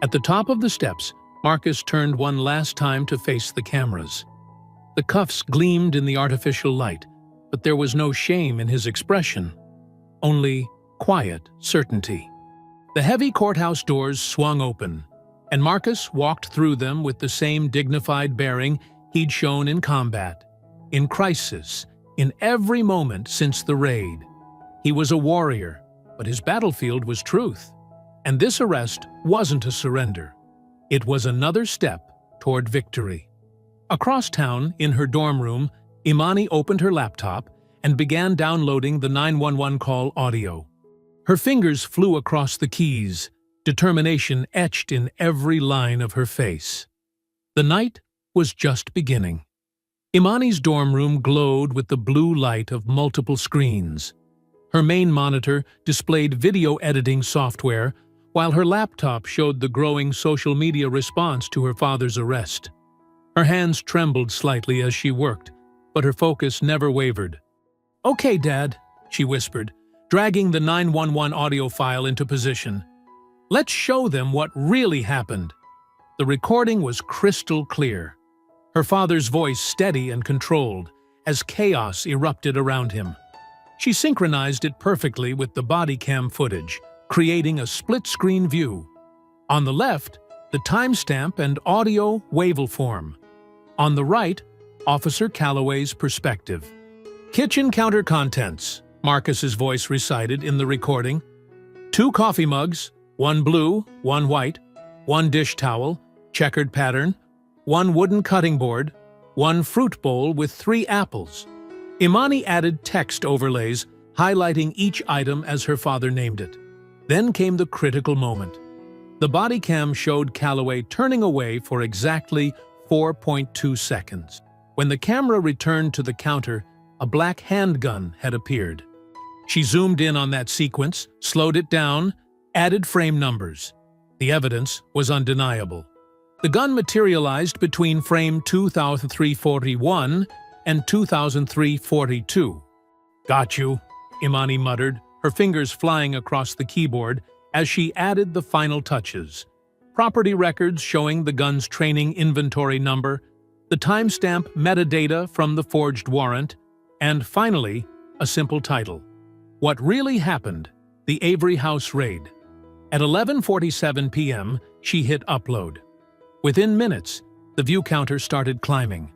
At the top of the steps, Marcus turned one last time to face the cameras. The cuffs gleamed in the artificial light, but there was no shame in his expression, only quiet certainty. The heavy courthouse doors swung open, and Marcus walked through them with the same dignified bearing he'd shown in combat, in crisis, in every moment since the raid. He was a warrior, but his battlefield was truth. And this arrest wasn't a surrender. It was another step toward victory. Across town, in her dorm room, Imani opened her laptop and began downloading the 911 call audio. Her fingers flew across the keys, determination etched in every line of her face. The night was just beginning. Imani's dorm room glowed with the blue light of multiple screens. Her main monitor displayed video editing software, while her laptop showed the growing social media response to her father's arrest. Her hands trembled slightly as she worked, but her focus never wavered. "Okay, Dad," she whispered, dragging the 911 audio file into position. "Let's show them what really happened." The recording was crystal clear, her father's voice steady and controlled, as chaos erupted around him. She synchronized it perfectly with the body cam footage, creating a split-screen view. On the left, the timestamp and audio waveform. On the right, Officer Calloway's perspective. "Kitchen counter contents," Marcus's voice recited in the recording. 2 coffee mugs, 1 blue, 1 white, 1 dish towel, checkered pattern, one wooden cutting board, one fruit bowl with 3 apples. Imani added text overlays, highlighting each item as her father named it. Then came the critical moment. The body cam showed Calloway turning away for exactly 4.2 seconds. When the camera returned to the counter, a black handgun had appeared. She zoomed in on that sequence, slowed it down, added frame numbers. The evidence was undeniable. The gun materialized between frame 2341 and 2342. "Got you," Imani muttered, her fingers flying across the keyboard as she added the final touches. Property records showing the gun's training inventory number, the timestamp metadata from the forged warrant, and finally, a simple title. What Really Happened: The Avery House Raid. At 11:47 p.m., she hit upload. Within minutes, the view counter started climbing.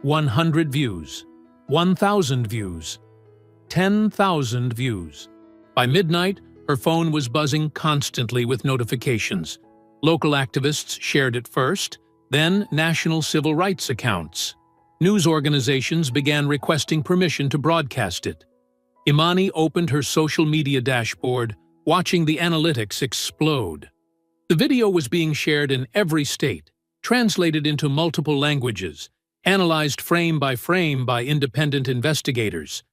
100 views, 1,000 views, 10,000 views. By midnight, her phone was buzzing constantly with notifications. Local activists shared it first, then national civil rights accounts. News organizations began requesting permission to broadcast it. Imani opened her social media dashboard, watching the analytics explode. The video was being shared in every state, translated into multiple languages, analyzed frame by independent investigators.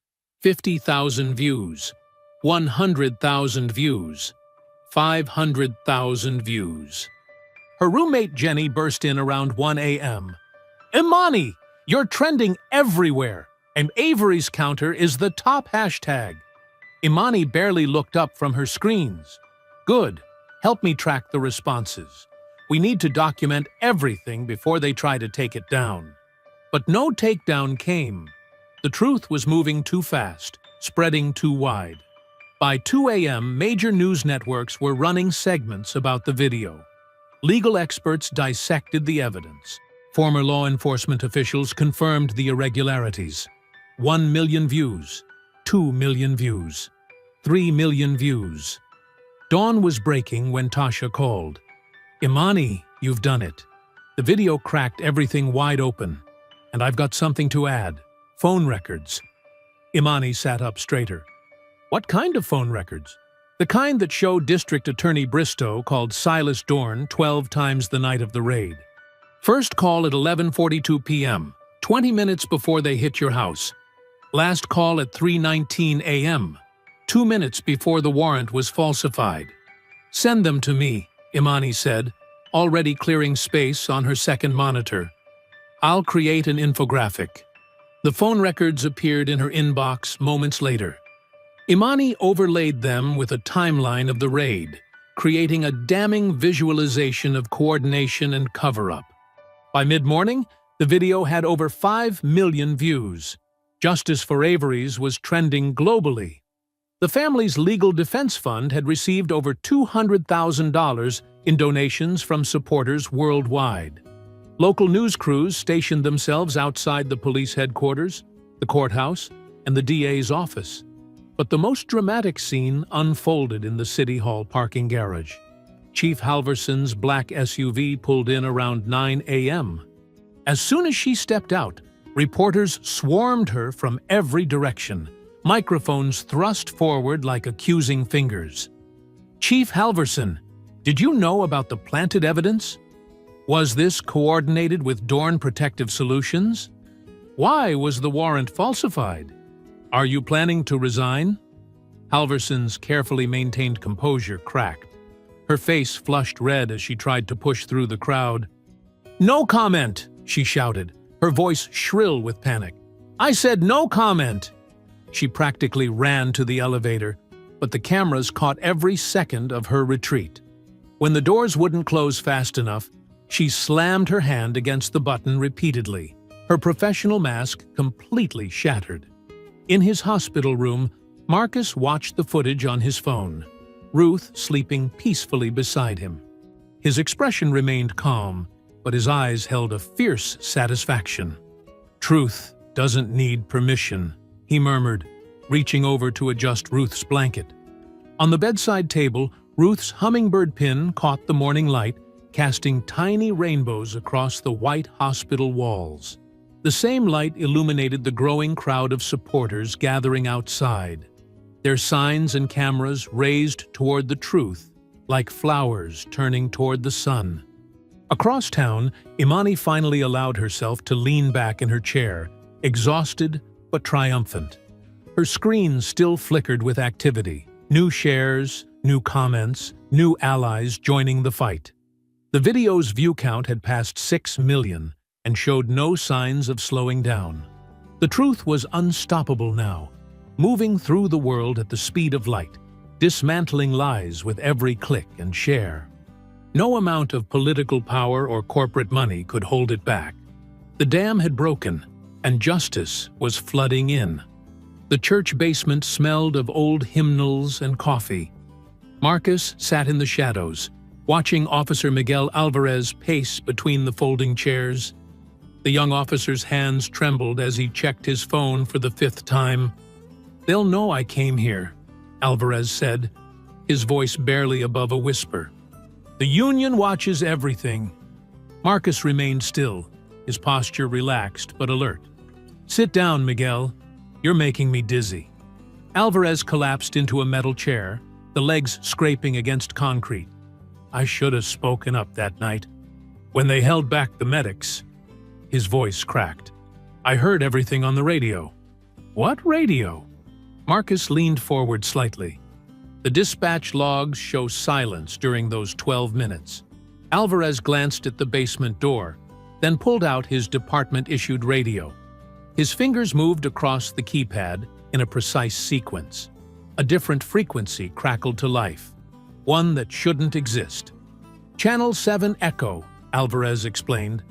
50,000 views, 100,000 views, 500,000 views. Her roommate Jenny burst in around 1 a.m. "Imani, you're trending everywhere, and Avery's counter is the top hashtag." Imani barely looked up from her screens. "Good. Help me track the responses. We need to document everything before they try to take it down." But no takedown came. The truth was moving too fast, spreading too wide. By 2 a.m., major news networks were running segments about the video. Legal experts dissected the evidence. Former law enforcement officials confirmed the irregularities. 1 million views, 2 million views, 3 million views. Dawn was breaking when Tasha called. "Imani, you've done it. The video cracked everything wide open. And I've got something to add. Phone records." Imani sat up straighter. "What kind of phone records?" "The kind that show District Attorney Bristow called Silas Dorn 12 times the night of the raid. First call at 11:42 p.m., 20 minutes before they hit your house. Last call at 3:19 a.m., 2 minutes before the warrant was falsified." "Send them to me," Imani said, already clearing space on her second monitor. "I'll create an infographic." The phone records appeared in her inbox moments later. Imani overlaid them with a timeline of the raid, creating a damning visualization of coordination and cover-up. By mid-morning, the video had over 5 million views. Justice for Avery's was trending globally. The family's legal defense fund had received over $200,000 in donations from supporters worldwide. Local news crews stationed themselves outside the police headquarters, the courthouse, and the DA's office. But the most dramatic scene unfolded in the City Hall parking garage. Chief Halverson's black SUV pulled in around 9 a.m. As soon as she stepped out, reporters swarmed her from every direction, microphones thrust forward like accusing fingers. "Chief Halverson, did you know about the planted evidence? Was this coordinated with Dorn Protective Solutions? Why was the warrant falsified? Are you planning to resign?" Halverson's carefully maintained composure cracked. Her face flushed red as she tried to push through the crowd. "No comment!" she shouted, her voice shrill with panic. "I said no comment!" She practically ran to the elevator, but the cameras caught every second of her retreat. When the doors wouldn't close fast enough, she slammed her hand against the button repeatedly, her professional mask completely shattered. In his hospital room, Marcus watched the footage on his phone, Ruth sleeping peacefully beside him. His expression remained calm, but his eyes held a fierce satisfaction. "Truth doesn't need permission," he murmured, reaching over to adjust Ruth's blanket. On the bedside table, Ruth's hummingbird pin caught the morning light, casting tiny rainbows across the white hospital walls. The same light illuminated the growing crowd of supporters gathering outside, their signs and cameras raised toward the truth, like flowers turning toward the sun. Across town, Imani finally allowed herself to lean back in her chair, exhausted but triumphant. Her screen still flickered with activity, new shares, new comments, new allies joining the fight. The video's view count had passed 6 million and showed no signs of slowing down. The truth was unstoppable now, moving through the world at the speed of light, dismantling lies with every click and share. No amount of political power or corporate money could hold it back. The dam had broken, and justice was flooding in. The church basement smelled of old hymnals and coffee. Marcus sat in the shadows, watching Officer Miguel Alvarez pace between the folding chairs. The young officer's hands trembled as he checked his phone for the 5th time. "They'll know I came here," Alvarez said, his voice barely above a whisper. "The Union watches everything." Marcus remained still, his posture relaxed but alert. "Sit down, Miguel. You're making me dizzy." Alvarez collapsed into a metal chair, the legs scraping against concrete. "I should have spoken up that night. When they held back the medics." His voice cracked. "I heard everything on the radio." "What radio?" Marcus leaned forward slightly. The dispatch logs show silence during those 12 minutes. Alvarez glanced at the basement door, then pulled out his department-issued radio. His fingers moved across the keypad in a precise sequence. A different frequency crackled to life, one that shouldn't exist. "Channel 7 Echo," Alvarez explained.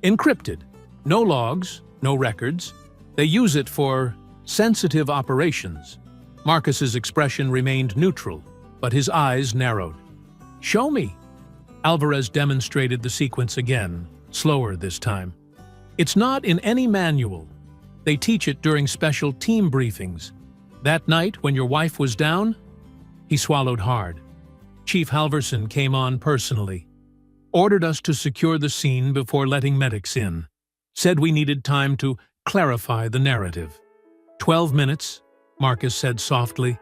"Encrypted. No logs, no records. They use it for sensitive operations." Marcus's expression remained neutral, but his eyes narrowed. "Show me." Alvarez demonstrated the sequence again, slower this time. "It's not in any manual. They teach it during special team briefings. That night, when your wife was down?" He swallowed hard. "Chief Halverson came on personally. Ordered us to secure the scene before letting medics in. Said we needed time to clarify the narrative." 12 minutes, Marcus said softly.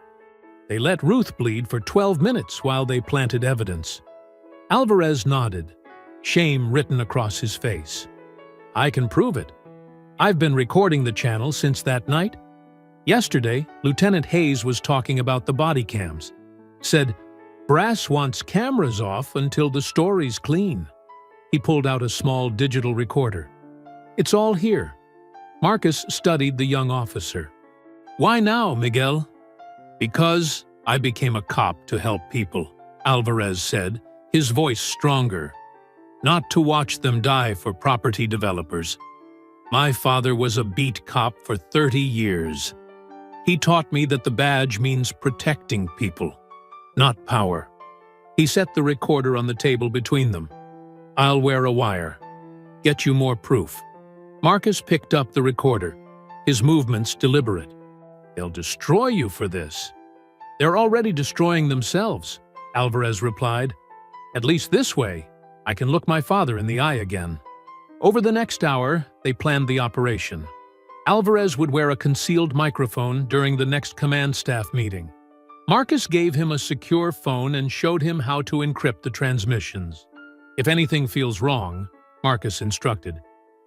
"They let Ruth bleed for 12 minutes while they planted evidence." Alvarez nodded, shame written across his face. "I can prove it. I've been recording the channel since that night. Yesterday, Lieutenant Hayes was talking about the body cams. Said, brass wants cameras off until the story's clean." He pulled out a small digital recorder. "It's all here." Marcus studied the young officer. "Why now, Miguel?" "Because I became a cop to help people," Alvarez said, his voice stronger. "Not to watch them die for property developers. My father was a beat cop for 30 years. He taught me that the badge means protecting people, not power." He set the recorder on the table between them. "I'll wear a wire. Get you more proof." Marcus picked up the recorder, his movements deliberate. "They'll destroy you for this." "They're already destroying themselves," Alvarez replied. "At least this way, I can look my father in the eye again." Over the next hour, they planned the operation. Alvarez would wear a concealed microphone during the next command staff meeting. Marcus gave him a secure phone and showed him how to encrypt the transmissions. "If anything feels wrong," Marcus instructed,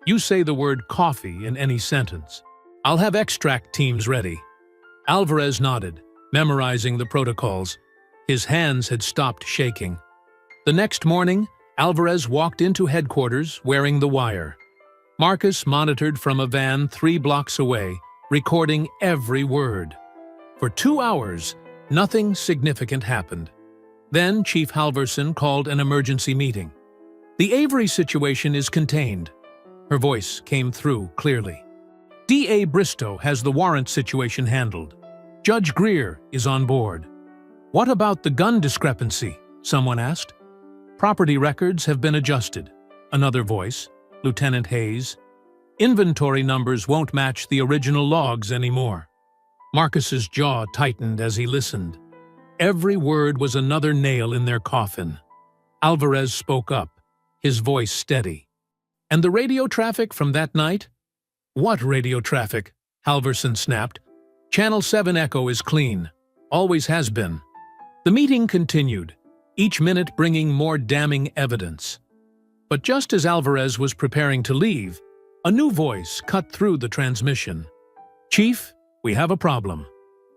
"you say the word coffee in any sentence. I'll have extract teams ready." Alvarez nodded, memorizing the protocols. His hands had stopped shaking. The next morning, Alvarez walked into headquarters wearing the wire. Marcus monitored from a van 3 blocks away, recording every word. For 2 hours, nothing significant happened. Then Chief Halverson called an emergency meeting. "The Avery situation is contained." Her voice came through clearly. "D.A. Bristow has the warrant situation handled. Judge Greer is on board." "What about the gun discrepancy?" someone asked. "Property records have been adjusted." Another voice, Lieutenant Hayes. "Inventory numbers won't match the original logs anymore." Marcus's jaw tightened as he listened. Every word was another nail in their coffin. Alvarez spoke up, his voice steady. "And the radio traffic from that night?" "What radio traffic?" Halverson snapped. "Channel 7 Echo is clean. Always has been." The meeting continued, each minute bringing more damning evidence. But just as Alvarez was preparing to leave, a new voice cut through the transmission. "Chief, we have a problem.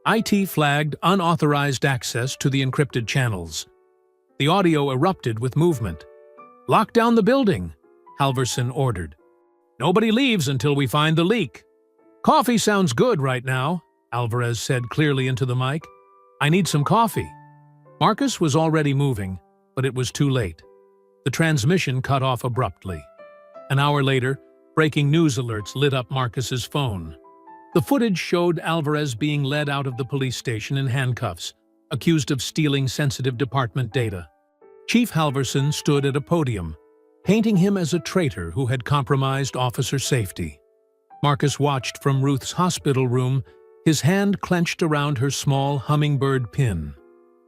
IT flagged unauthorized access to the encrypted channels." The audio erupted with movement. "Lock down the building," Halverson ordered. "Nobody leaves until we find the leak." "Coffee sounds good right now," Alvarez said clearly into the mic. "I need some coffee." Marcus was already moving, but it was too late. The transmission cut off abruptly. An hour later, breaking news alerts lit up Marcus's phone. The footage showed Alvarez being led out of the police station in handcuffs, accused of stealing sensitive department data. Chief Halverson stood at a podium, painting him as a traitor who had compromised officer safety. Marcus watched from Ruth's hospital room, his hand clenched around her small hummingbird pin.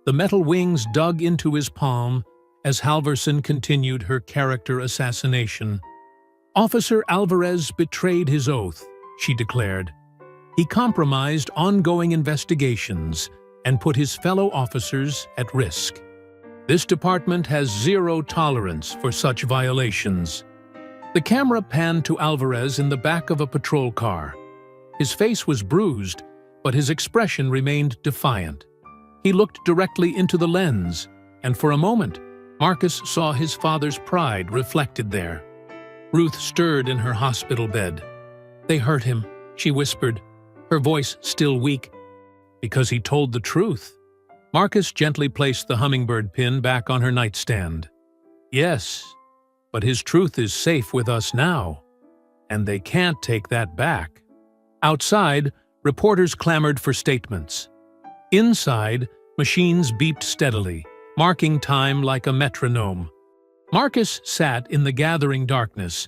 The metal wings dug into his palm as Halverson continued her character assassination. "Officer Alvarez betrayed his oath," she declared. "He compromised ongoing investigations and put his fellow officers at risk. This department has zero tolerance for such violations." The camera panned to Alvarez in the back of a patrol car. His face was bruised, but his expression remained defiant. He looked directly into the lens, and for a moment, Marcus saw his father's pride reflected there. Ruth stirred in her hospital bed. "They hurt him," she whispered, her voice still weak. "Because he told the truth." Marcus gently placed the hummingbird pin back on her nightstand. "Yes, but his truth is safe with us now, and they can't take that back." Outside, reporters clamored for statements. Inside, machines beeped steadily, marking time like a metronome. Marcus sat in the gathering darkness,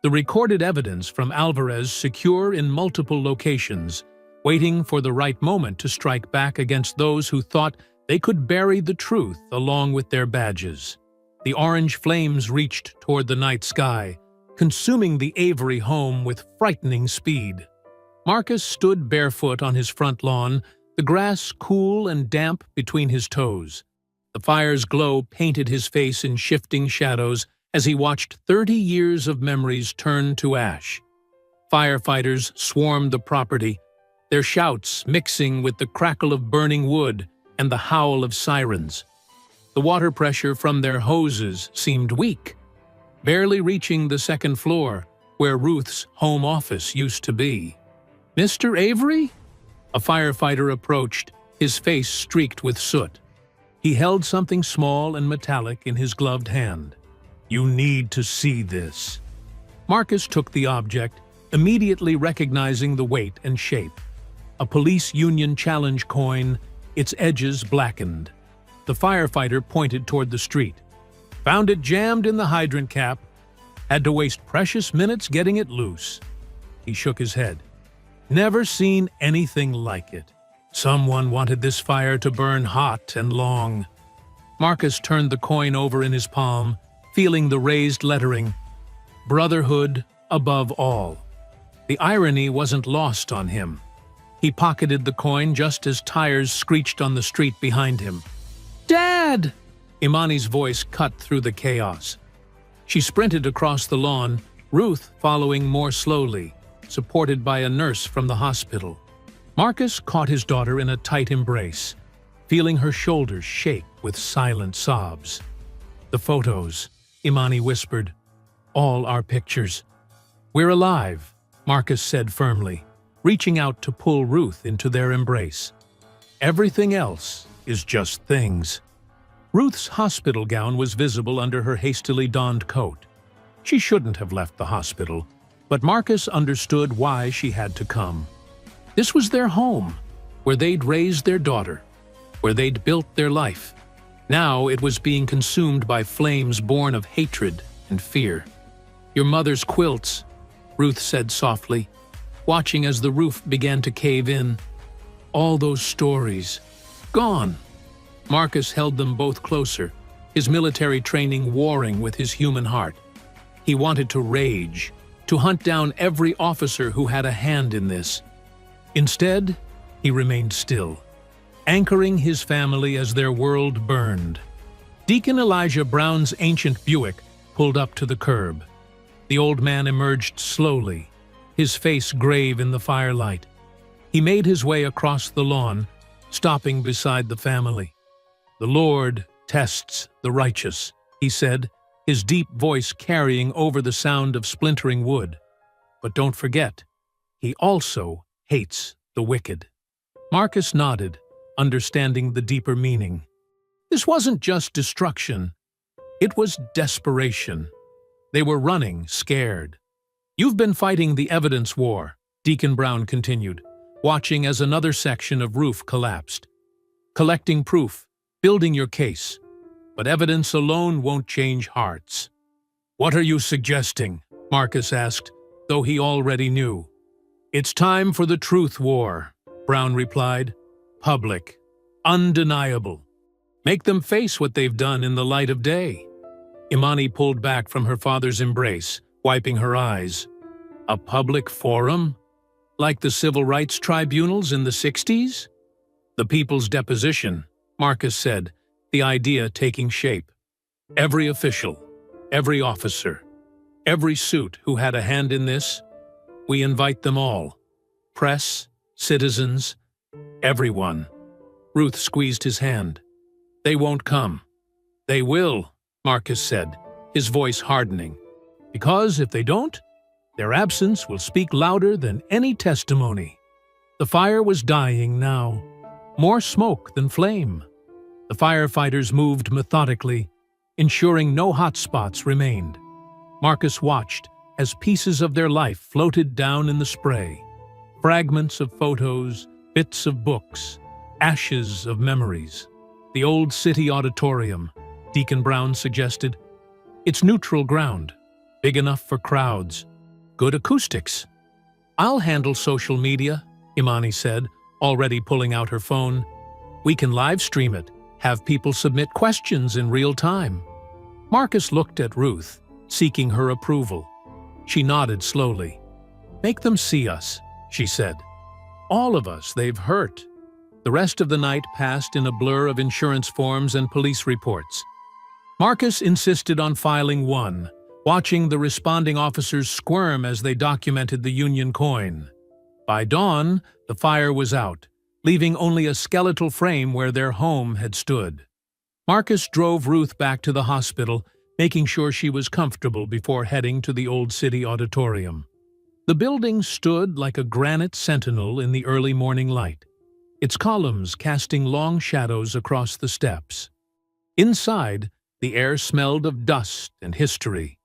the recorded evidence from Alvarez secure in multiple locations, waiting for the right moment to strike back against those who thought they could bury the truth along with their badges. The orange flames reached toward the night sky, consuming the Avery home with frightening speed. Marcus stood barefoot on his front lawn, the grass cool and damp between his toes. The fire's glow painted his face in shifting shadows as he watched 30 years of memories turn to ash. Firefighters swarmed the property, their shouts mixing with the crackle of burning wood and the howl of sirens. The water pressure from their hoses seemed weak, barely reaching the second floor, where Ruth's home office used to be. "Mr. Avery?" A firefighter approached, his face streaked with soot. He held something small and metallic in his gloved hand. "You need to see this." Marcus took the object, immediately recognizing the weight and shape. A police union challenge coin, its edges blackened. The firefighter pointed toward the street. "Found it jammed in the hydrant cap. Had to waste precious minutes getting it loose." He shook his head. "Never seen anything like it. Someone wanted this fire to burn hot and long." Marcus turned the coin over in his palm, feeling the raised lettering, "Brotherhood above all." The irony wasn't lost on him. He pocketed the coin just as tires screeched on the street behind him. "Dad!" Imani's voice cut through the chaos. She sprinted across the lawn, Ruth following more slowly, supported by a nurse from the hospital. Marcus caught his daughter in a tight embrace, feeling her shoulders shake with silent sobs. "The photos," Imani whispered. "All our pictures." "We're alive," Marcus said firmly, reaching out to pull Ruth into their embrace. "Everything else is just things." Ruth's hospital gown was visible under her hastily donned coat. She shouldn't have left the hospital, but Marcus understood why she had to come. This was their home, where they'd raised their daughter, where they'd built their life. Now it was being consumed by flames born of hatred and fear. "Your mother's quilts," Ruth said softly, watching as the roof began to cave in. "All those stories, gone." Marcus held them both closer, his military training warring with his human heart. He wanted to rage, to hunt down every officer who had a hand in this. Instead, he remained still, anchoring his family as their world burned. Deacon Elijah Brown's ancient Buick pulled up to the curb. The old man emerged slowly, his face grave in the firelight. He made his way across the lawn, stopping beside the family. "The Lord tests the righteous," he said, his deep voice carrying over the sound of splintering wood. "But don't forget, he also hates the wicked." Marcus nodded, understanding the deeper meaning. This wasn't just destruction. It was desperation. They were running, scared. "You've been fighting the evidence war," Deacon Brown continued, watching as another section of roof collapsed. "Collecting proof, building your case. But evidence alone won't change hearts." "What are you suggesting?" Marcus asked, though he already knew. "It's time for the truth war," Brown replied. "Public, undeniable. Make them face what they've done in the light of day." Imani pulled back from her father's embrace, wiping her eyes. "A public forum? Like the civil rights tribunals in the 60s? "The people's deposition," Marcus said, the idea taking shape. "Every official, every officer, every suit who had a hand in this, we invite them all. Press, citizens, everyone." Ruth squeezed his hand. "They won't come." "They will," Marcus said, his voice hardening. "Because if they don't, their absence will speak louder than any testimony." The fire was dying now, more smoke than flame. The firefighters moved methodically, ensuring no hot spots remained. Marcus watched as pieces of their life floated down in the spray. Fragments of photos, bits of books, ashes of memories. "The old city auditorium," Deacon Brown suggested. "It's neutral ground, big enough for crowds. Good acoustics." "I'll handle social media," Imani said, already pulling out her phone. "We can live stream it, have people submit questions in real time." Marcus looked at Ruth, seeking her approval. She nodded slowly. "Make them see us," she said. "All of us they've hurt." The rest of the night passed in a blur of insurance forms and police reports. Marcus insisted on filing one, watching the responding officers squirm as they documented the Union coin. By dawn, the fire was out, leaving only a skeletal frame where their home had stood. Marcus drove Ruth back to the hospital, making sure she was comfortable before heading to the Old City Auditorium. The building stood like a granite sentinel in the early morning light, its columns casting long shadows across the steps. Inside, the air smelled of dust and history.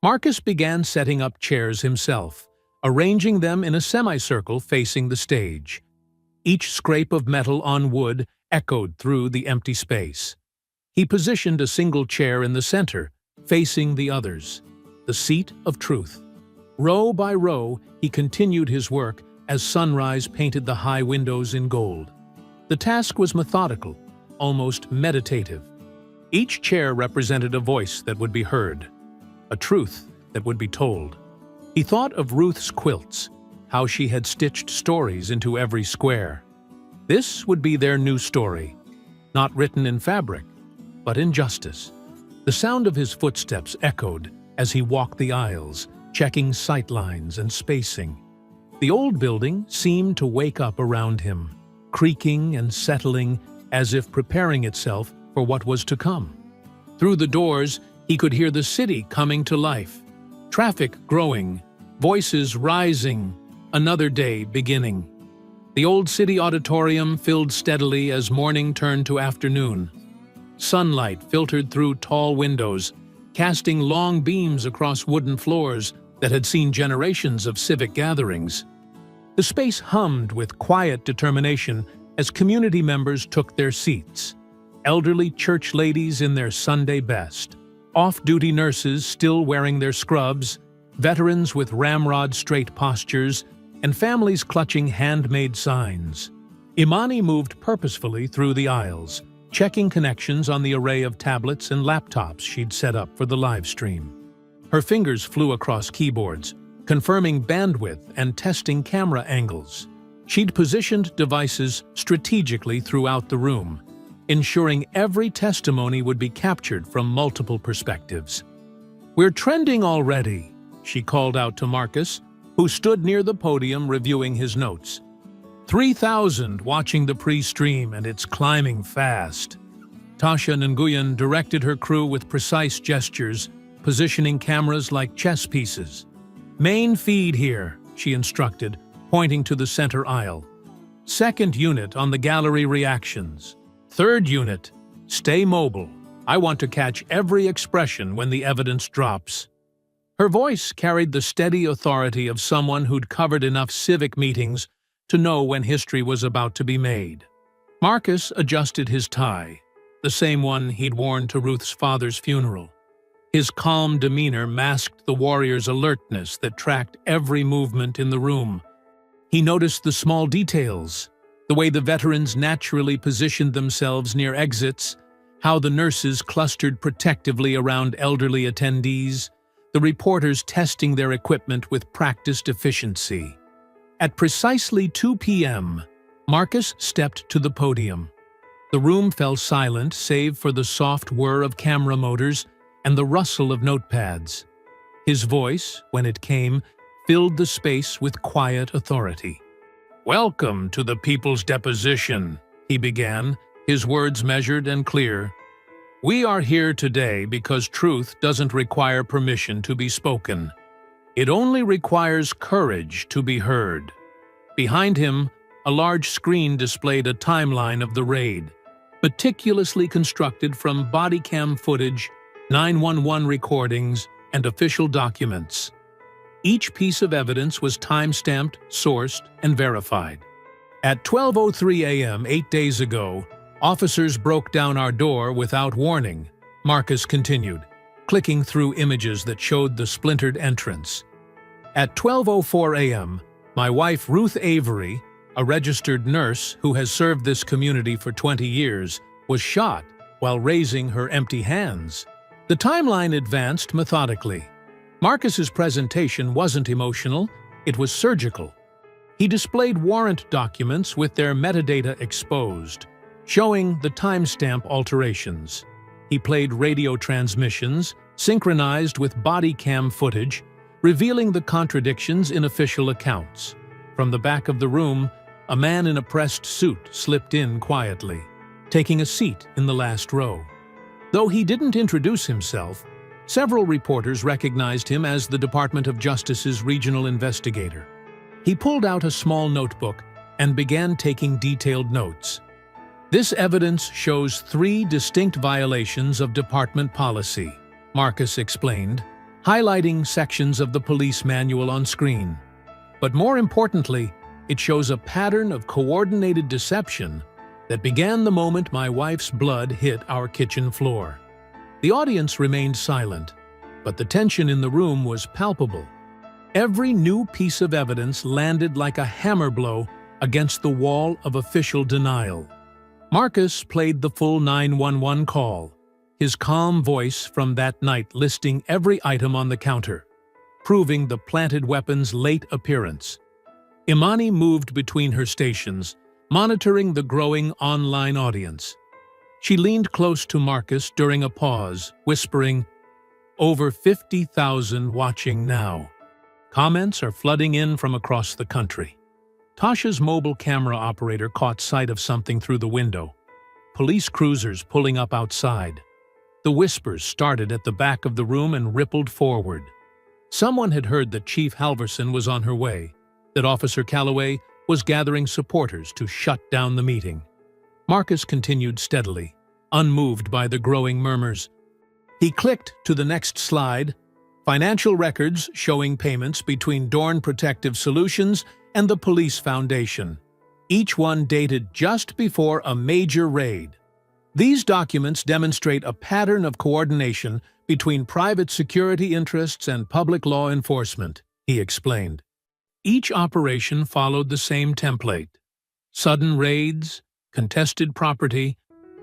Marcus began setting up chairs himself, arranging them in a semicircle facing the stage. Each scrape of metal on wood echoed through the empty space. He positioned a single chair in the center, facing the others, the seat of truth. Row by row, he continued his work as sunrise painted the high windows in gold. The task was methodical, almost meditative. Each chair represented a voice that would be heard, a truth that would be told. He thought of Ruth's quilts, how she had stitched stories into every square. This would be their new story, not written in fabric, but in justice. The sound of his footsteps echoed as he walked the aisles, checking sightlines and spacing. The old building seemed to wake up around him, creaking and settling as if preparing itself for what was to come. Through the doors, he could hear the city coming to life, traffic growing, voices rising, another day beginning. The Old City Auditorium filled steadily as morning turned to afternoon. Sunlight filtered through tall windows, casting long beams across wooden floors that had seen generations of civic gatherings. The space hummed with quiet determination as community members took their seats. Elderly church ladies in their Sunday best, off-duty nurses still wearing their scrubs, veterans with ramrod-straight postures, and families clutching handmade signs. Imani moved purposefully through the aisles, checking connections on the array of tablets and laptops she'd set up for the live stream. Her fingers flew across keyboards, confirming bandwidth and testing camera angles. She'd positioned devices strategically throughout the room, ensuring every testimony would be captured from multiple perspectives. "We're trending already," she called out to Marcus, who stood near the podium reviewing his notes. 3,000 watching the pre-stream, and it's climbing fast. Tasha Nguyen directed her crew with precise gestures, positioning cameras like chess pieces. "Main feed here," she instructed, pointing to the center aisle. "Second unit on the gallery reactions. Third unit, stay mobile. I want to catch every expression when the evidence drops." Her voice carried the steady authority of someone who'd covered enough civic meetings to know when history was about to be made. Marcus adjusted his tie, the same one he'd worn to Ruth's father's funeral. His calm demeanor masked the warrior's alertness that tracked every movement in the room. He noticed the small details, the way the veterans naturally positioned themselves near exits, how the nurses clustered protectively around elderly attendees, the reporters testing their equipment with practiced efficiency. At precisely 2 p.m., Marcus stepped to the podium. The room fell silent save for the soft whir of camera motors and the rustle of notepads. His voice, when it came, filled the space with quiet authority. "Welcome to the People's Deposition," he began, his words measured and clear. "We are here today because truth doesn't require permission to be spoken. It only requires courage to be heard." Behind him, a large screen displayed a timeline of the raid, meticulously constructed from body cam footage, 911 recordings, and official documents. Each piece of evidence was time-stamped, sourced, and verified. At 12:03 a.m. 8 days ago, officers broke down our door without warning, Marcus continued, clicking through images that showed the splintered entrance. At 12:04 a.m., my wife Ruth Avery, a registered nurse who has served this community for 20 years, was shot while raising her empty hands. The timeline advanced methodically. Marcus's presentation wasn't emotional, it was surgical. He displayed warrant documents with their metadata exposed, showing the timestamp alterations. He played radio transmissions, synchronized with body cam footage, revealing the contradictions in official accounts. From the back of the room, a man in a pressed suit slipped in quietly, taking a seat in the last row. Though he didn't introduce himself, several reporters recognized him as the Department of Justice's regional investigator. He pulled out a small notebook and began taking detailed notes. "This evidence shows 3 distinct violations of department policy," Marcus explained, highlighting sections of the police manual on screen. "But more importantly, it shows a pattern of coordinated deception that began the moment my wife's blood hit our kitchen floor." The audience remained silent, but the tension in the room was palpable. Every new piece of evidence landed like a hammer blow against the wall of official denial. Marcus played the full 911 call, his calm voice from that night listing every item on the counter, proving the planted weapon's late appearance. Imani moved between her stations, monitoring the growing online audience. She leaned close to Marcus during a pause, whispering, "Over 50,000 watching now." Comments are flooding in from across the country. Tasha's mobile camera operator caught sight of something through the window. Police cruisers pulling up outside. The whispers started at the back of the room and rippled forward. Someone had heard that Chief Halverson was on her way, that Officer Calloway was gathering supporters to shut down the meeting. Marcus continued steadily, unmoved by the growing murmurs. He clicked to the next slide, financial records showing payments between Dorn Protective Solutions and the Police Foundation, each one dated just before a major raid. These documents demonstrate a pattern of coordination between private security interests and public law enforcement, he explained. Each operation followed the same template: sudden raids, contested property,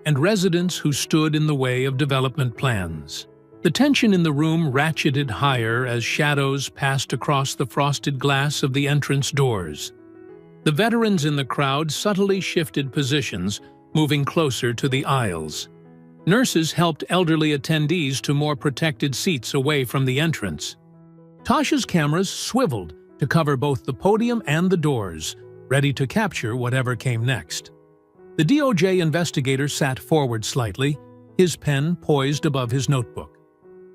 and residents who stood in the way of development plans. The tension in the room ratcheted higher as shadows passed across the frosted glass of the entrance doors. The veterans in the crowd subtly shifted positions, moving closer to the aisles. Nurses helped elderly attendees to more protected seats away from the entrance. Tasha's cameras swiveled to cover both the podium and the doors, ready to capture whatever came next. The DOJ investigator sat forward slightly, his pen poised above his notebook.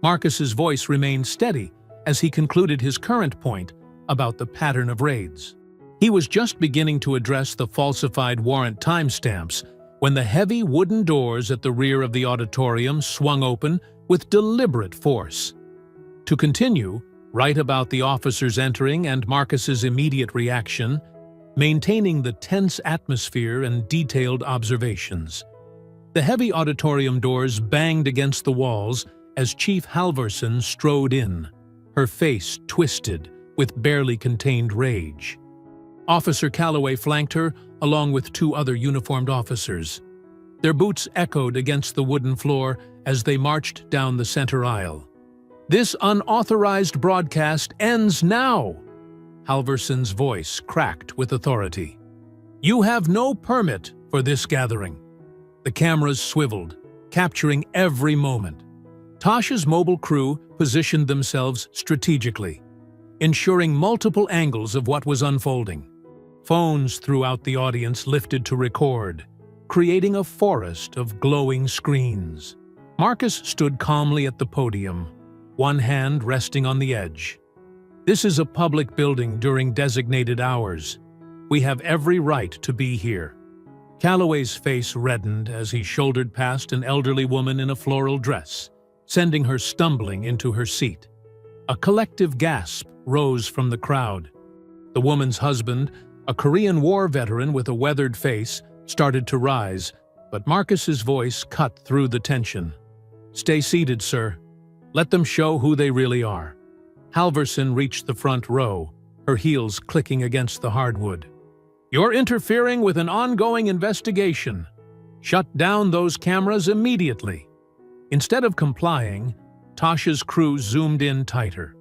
Marcus's voice remained steady as he concluded his current point about the pattern of raids. He was just beginning to address the falsified warrant timestamps when the heavy wooden doors at the rear of the auditorium swung open with deliberate force. To continue, write about the officers entering and Marcus's immediate reaction, maintaining the tense atmosphere and detailed observations. The heavy auditorium doors banged against the walls as Chief Halvorson strode in, her face twisted with barely contained rage. Officer Calloway flanked her, along with two other uniformed officers. Their boots echoed against the wooden floor as they marched down the center aisle. "This unauthorized broadcast ends now!" Halvorson's voice cracked with authority. "You have no permit for this gathering." The cameras swiveled, capturing every moment. Tasha's mobile crew positioned themselves strategically, ensuring multiple angles of what was unfolding. Phones throughout the audience lifted to record, creating a forest of glowing screens. Marcus stood calmly at the podium, one hand resting on the edge. "This is a public building during designated hours. We have every right to be here." Calloway's face reddened as he shouldered past an elderly woman in a floral dress, sending her stumbling into her seat. A collective gasp rose from the crowd. The woman's husband, a Korean War veteran with a weathered face, started to rise, but Marcus's voice cut through the tension. "Stay seated, sir. Let them show who they really are." Halvorson reached the front row, her heels clicking against the hardwood. "You're interfering with an ongoing investigation. Shut down those cameras immediately." Instead of complying, Tasha's crew zoomed in tighter.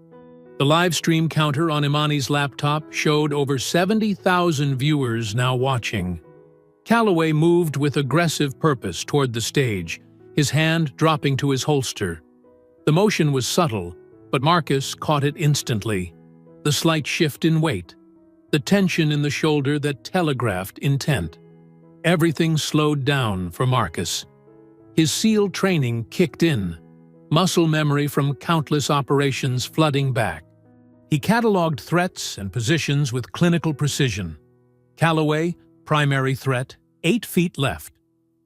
The live stream counter on Imani's laptop showed over 70,000 viewers now watching. Calloway moved with aggressive purpose toward the stage, his hand dropping to his holster. The motion was subtle, but Marcus caught it instantly. The slight shift in weight, the tension in the shoulder that telegraphed intent. Everything slowed down for Marcus. His SEAL training kicked in, muscle memory from countless operations flooding back. He cataloged threats and positions with clinical precision. Calloway, primary threat, 8 feet left.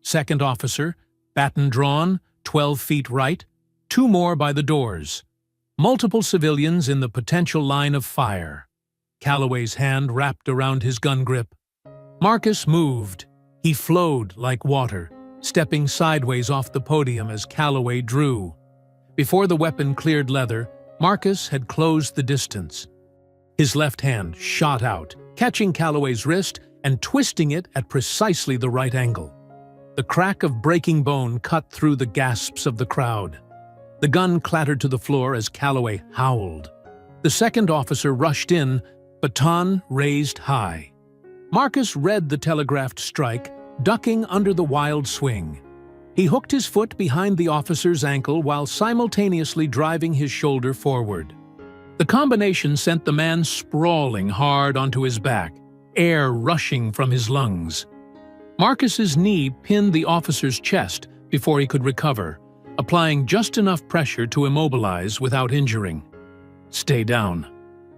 Second officer, baton drawn, 12 feet right, 2 more by the doors. Multiple civilians in the potential line of fire. Calloway's hand wrapped around his gun grip. Marcus moved. He flowed like water, stepping sideways off the podium as Calloway drew. Before the weapon cleared leather, Marcus had closed the distance. His left hand shot out, catching Calloway's wrist and twisting it at precisely the right angle. The crack of breaking bone cut through the gasps of the crowd. The gun clattered to the floor as Calloway howled. The second officer rushed in, baton raised high. Marcus read the telegraphed strike, ducking under the wild swing. He hooked his foot behind the officer's ankle while simultaneously driving his shoulder forward. The combination sent the man sprawling hard onto his back, air rushing from his lungs. Marcus's knee pinned the officer's chest before he could recover, applying just enough pressure to immobilize without injuring. "Stay down,"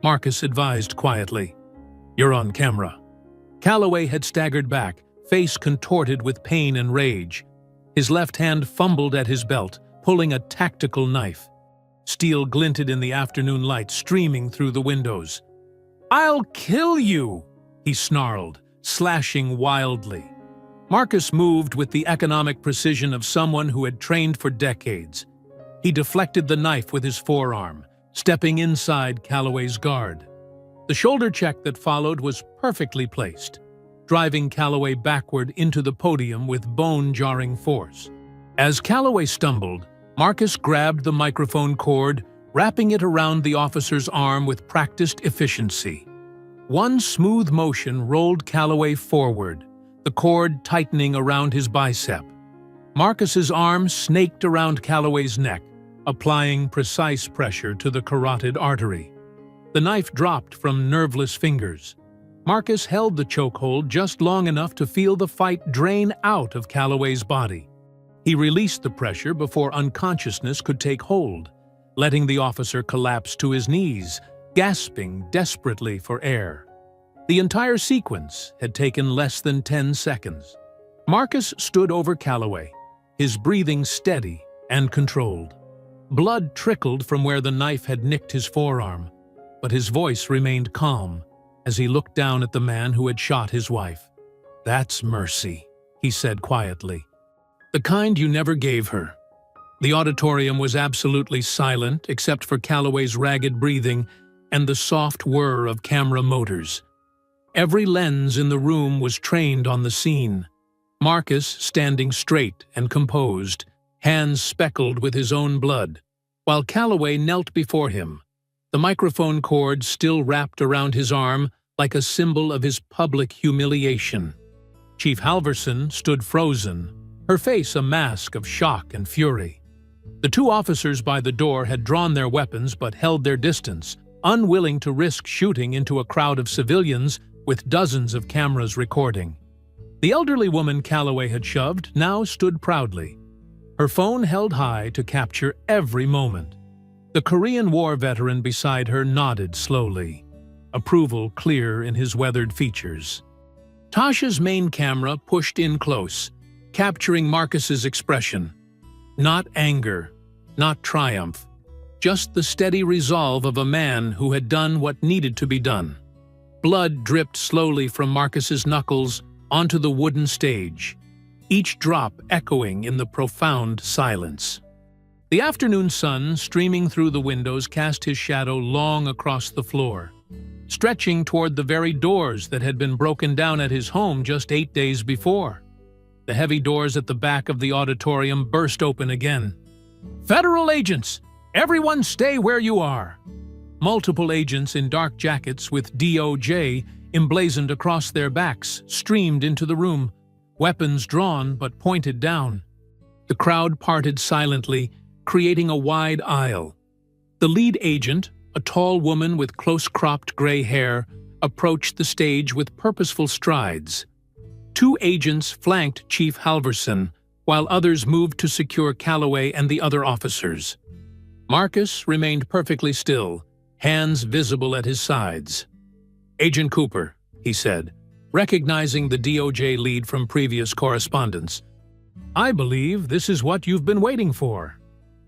Marcus advised quietly. "You're on camera." Calloway had staggered back, face contorted with pain and rage. His left hand fumbled at his belt, pulling a tactical knife. Steel glinted in the afternoon light streaming through the windows. "I'll kill you!" he snarled, slashing wildly. Marcus moved with the economic precision of someone who had trained for decades. He deflected the knife with his forearm, stepping inside Calloway's guard. The shoulder check that followed was perfectly placed. driving Calloway backward into the podium with bone-jarring force. As Calloway stumbled, Marcus grabbed the microphone cord, wrapping it around the officer's arm with practiced efficiency. One smooth motion rolled Calloway forward, the cord tightening around his bicep. Marcus's arm snaked around Calloway's neck, applying precise pressure to the carotid artery. The knife dropped from nerveless fingers. Marcus held the chokehold just long enough to feel the fight drain out of Calloway's body. He released the pressure before unconsciousness could take hold, letting the officer collapse to his knees, gasping desperately for air. The entire sequence had taken less than 10 seconds. Marcus stood over Calloway, his breathing steady and controlled. Blood trickled from where the knife had nicked his forearm, but his voice remained calm as he looked down at the man who had shot his wife. "That's mercy," he said quietly. "The kind you never gave her." The auditorium was absolutely silent except for Calloway's ragged breathing and the soft whir of camera motors. Every lens in the room was trained on the scene. Marcus standing straight and composed, hands speckled with his own blood, while Calloway knelt before him, the microphone cord still wrapped around his arm like a symbol of his public humiliation. Chief Halverson stood frozen, her face a mask of shock and fury. The two officers by the door had drawn their weapons but held their distance, unwilling to risk shooting into a crowd of civilians with dozens of cameras recording. The elderly woman Calloway had shoved now stood proudly, her phone held high to capture every moment. The Korean War veteran beside her nodded slowly, approval clear in his weathered features. Tasha's main camera pushed in close, capturing Marcus's expression. Not anger, not triumph, just the steady resolve of a man who had done what needed to be done. Blood dripped slowly from Marcus's knuckles onto the wooden stage, each drop echoing in the profound silence. The afternoon sun streaming through the windows cast his shadow long across the floor, stretching toward the very doors that had been broken down at his home just 8 days before. The heavy doors at the back of the auditorium burst open again. "Federal agents! Everyone stay where you are!" Multiple agents in dark jackets with DOJ emblazoned across their backs streamed into the room, weapons drawn but pointed down. The crowd parted silently, creating a wide aisle. The lead agent, a tall woman with close-cropped gray hair, approached the stage with purposeful strides. Two agents flanked Chief Halverson, while others moved to secure Calloway and the other officers. Marcus remained perfectly still, hands visible at his sides. "Agent Cooper," he said, recognizing the DOJ lead from previous correspondence. "I believe this is what you've been waiting for."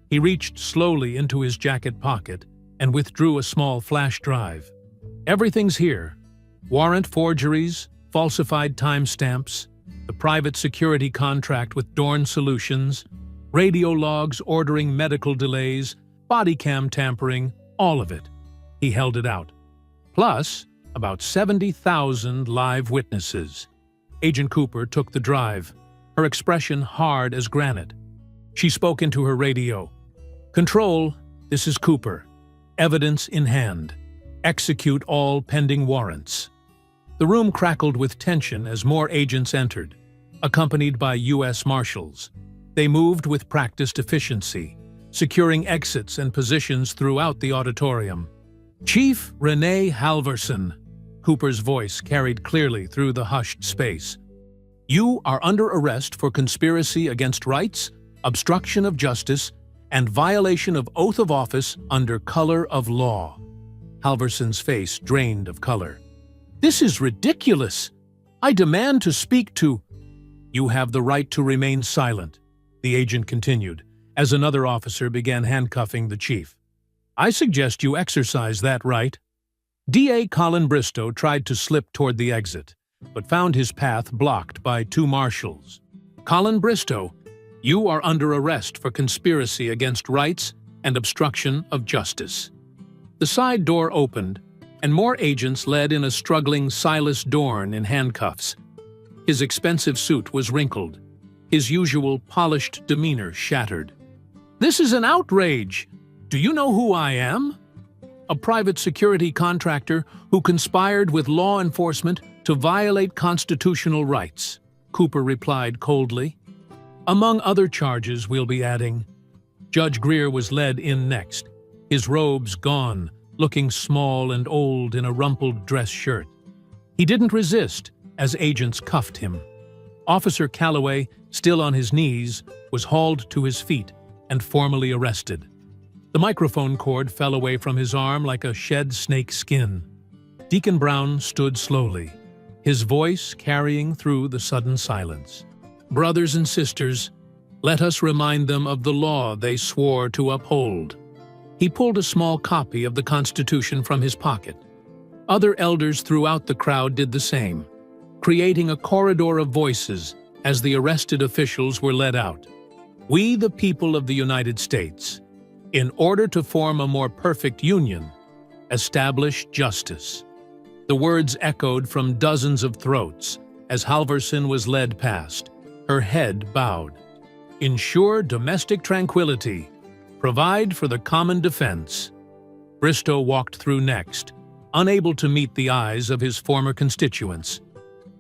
He reached slowly into his jacket pocket and withdrew a small flash drive. "Everything's here. Warrant forgeries, falsified timestamps, the private security contract with Dorn Solutions, radio logs ordering medical delays, body cam tampering, all of it." He held it out. "Plus, about 70,000 live witnesses." Agent Cooper took the drive, her expression hard as granite. She spoke into her radio. "Control, this is Cooper. Evidence in hand. Execute all pending warrants." The room crackled with tension as more agents entered, accompanied by U.S. Marshals. They moved with practiced efficiency, securing exits and positions throughout the auditorium. "Chief Renee Halverson," Cooper's voice carried clearly through the hushed space. "You are under arrest for conspiracy against rights, obstruction of justice, and violation of oath of office under color of law." Halverson's face drained of color. "This is ridiculous! I demand to speak to—" "You have the right to remain silent," the agent continued, as another officer began handcuffing the chief. "I suggest you exercise that right." DA Colin Bristow tried to slip toward the exit, but found his path blocked by two marshals. "Colin Bristow, you are under arrest for conspiracy against rights and obstruction of justice." The side door opened, and more agents led in a struggling Silas Dorn in handcuffs, His expensive suit was wrinkled, his usual polished demeanor shattered. "This is an outrage! Do you know who I am?" "A private security contractor who conspired with law enforcement to violate constitutional rights," Cooper replied coldly. "Among other charges we'll be adding." Judge Greer was led in next, his robes gone, looking small and old in a rumpled dress shirt. He didn't resist as agents cuffed him. Officer Calloway, still on his knees, was hauled to his feet and formally arrested. The microphone cord fell away from his arm like a shed snake skin. Deacon Brown stood slowly, his voice carrying through the sudden silence. "Brothers and sisters, let us remind them of the law they swore to uphold." He pulled a small copy of the Constitution from his pocket. Other elders throughout the crowd did the same, creating a corridor of voices as the arrested officials were led out. "We, the people of the United States, in order to form a more perfect union, establish justice." The words echoed from dozens of throats as Halverson was led past, her head bowed. "Ensure domestic tranquility. Provide for the common defense." Bristow walked through next, unable to meet the eyes of his former constituents.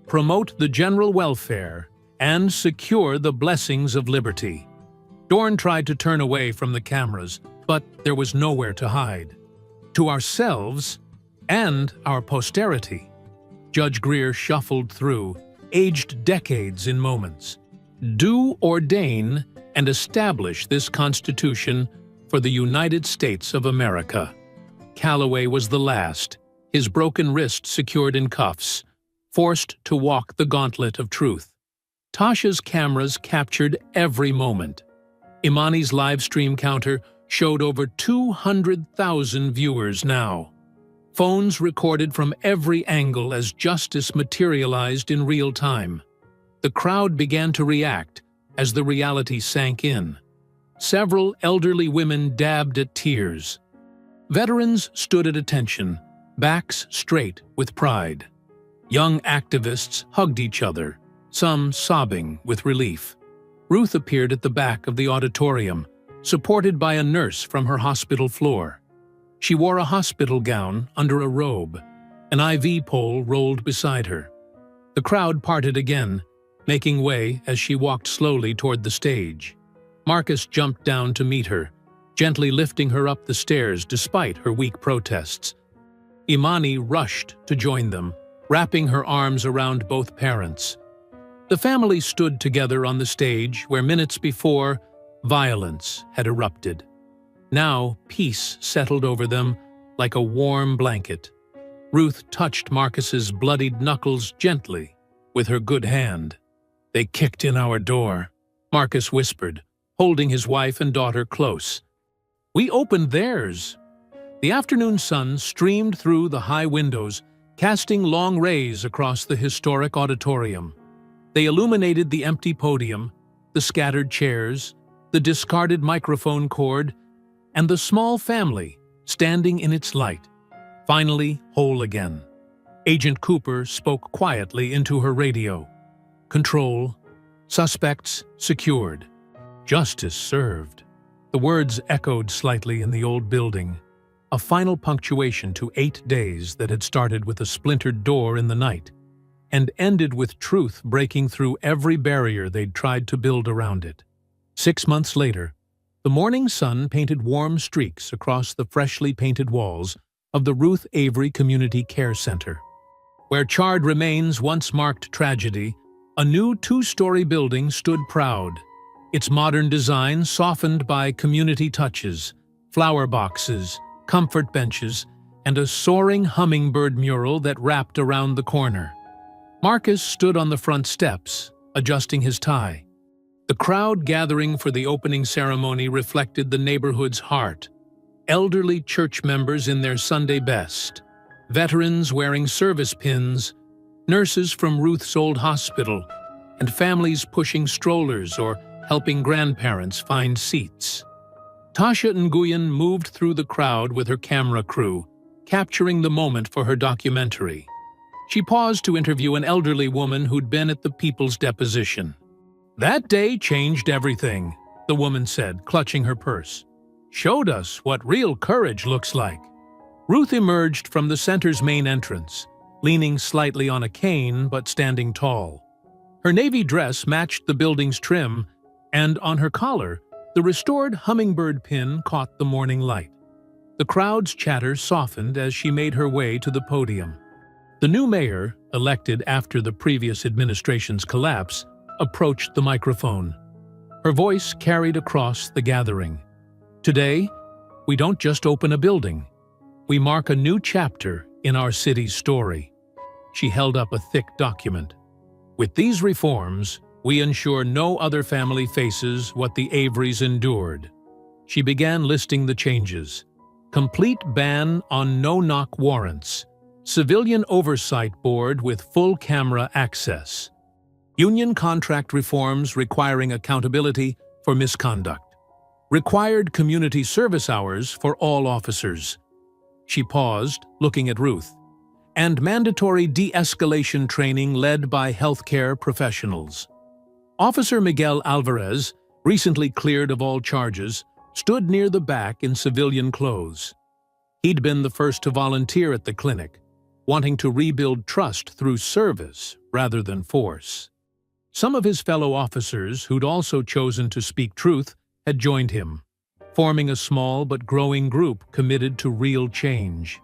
"Promote the general welfare and secure the blessings of liberty." Dorn tried to turn away from the cameras, but there was nowhere to hide. "To ourselves and our posterity." Judge Greer shuffled through, aged decades in moments. "Do ordain and establish this Constitution for the United States of America." Calloway was the last, his broken wrist secured in cuffs, forced to walk the gauntlet of truth. Tasha's cameras captured every moment. Imani's live stream counter showed over 200,000 viewers now. Phones recorded from every angle as justice materialized in real time. The crowd began to react as the reality sank in. Several elderly women dabbed at tears. Veterans stood at attention, backs straight with pride. Young activists hugged each other, some sobbing with relief. Ruth appeared at the back of the auditorium, supported by a nurse from her hospital floor. She wore a hospital gown under a robe. An IV pole rolled beside her. The crowd parted again, making way as she walked slowly toward the stage. Marcus jumped down to meet her, gently lifting her up the stairs despite her weak protests. Imani rushed to join them, wrapping her arms around both parents. The family stood together on the stage where minutes before, violence had erupted. Now, peace settled over them like a warm blanket. Ruth touched Marcus's bloodied knuckles gently with her good hand. "They kicked in our door," Marcus whispered, holding his wife and daughter close. "We opened theirs." The afternoon sun streamed through the high windows, casting long rays across the historic auditorium. They illuminated the empty podium, the scattered chairs, the discarded microphone cord, and the small family standing in its light, finally whole again. Agent Cooper spoke quietly into her radio. "Control. Suspects secured. Justice served." The words echoed slightly in the old building, a final punctuation to 8 days that had started with a splintered door in the night and ended with truth breaking through every barrier they'd tried to build around it. 6 months later, the morning sun painted warm streaks across the freshly painted walls of the Ruth Avery Community Care Center. Where charred remains once marked tragedy, a new 2-story building stood proud, its modern design softened by community touches, flower boxes, comfort benches, and a soaring hummingbird mural that wrapped around the corner. Marcus stood on the front steps, adjusting his tie. The crowd gathering for the opening ceremony reflected the neighborhood's heart. Elderly church members in their Sunday best, veterans wearing service pins, nurses from Ruth's old hospital, and families pushing strollers or helping grandparents find seats. Tasha Nguyen moved through the crowd with her camera crew, capturing the moment for her documentary. She paused to interview an elderly woman who'd been at the People's Deposition. "That day changed everything," the woman said, clutching her purse. "Showed us what real courage looks like." Ruth emerged from the center's main entrance, leaning slightly on a cane but standing tall. Her navy dress matched the building's trim, and on her collar, the restored hummingbird pin caught the morning light. The crowd's chatter softened as she made her way to the podium. The new mayor, elected after the previous administration's collapse, approached the microphone. Her voice carried across the gathering. "Today, we don't just open a building. We mark a new chapter in our city's story." She held up a thick document. "With these reforms, we ensure no other family faces what the Averys endured." She began listing the changes. Complete ban on no-knock warrants. Civilian Oversight Board with full camera access. Union contract reforms requiring accountability for misconduct. Required community service hours for all officers. She paused, looking at Ruth. And mandatory de-escalation training led by healthcare professionals. Officer Miguel Alvarez, recently cleared of all charges, stood near the back in civilian clothes. He'd been the first to volunteer at the clinic, wanting to rebuild trust through service rather than force. Some of his fellow officers, who'd also chosen to speak truth, had joined him, forming a small but growing group committed to real change.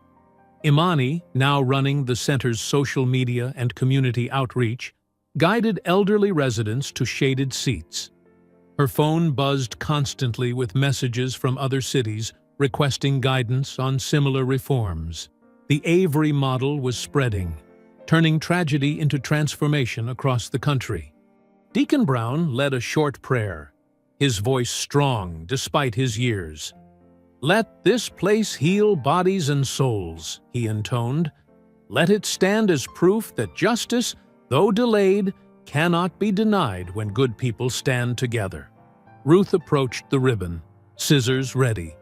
Imani, now running the center's social media and community outreach, guided elderly residents to shaded seats. Her phone buzzed constantly with messages from other cities requesting guidance on similar reforms. The Avery model was spreading, turning tragedy into transformation across the country. Deacon Brown led a short prayer, his voice strong despite his years. "Let this place heal bodies and souls," he intoned. "Let it stand as proof that justice, though delayed, cannot be denied when good people stand together." Ruth approached the ribbon, scissors ready.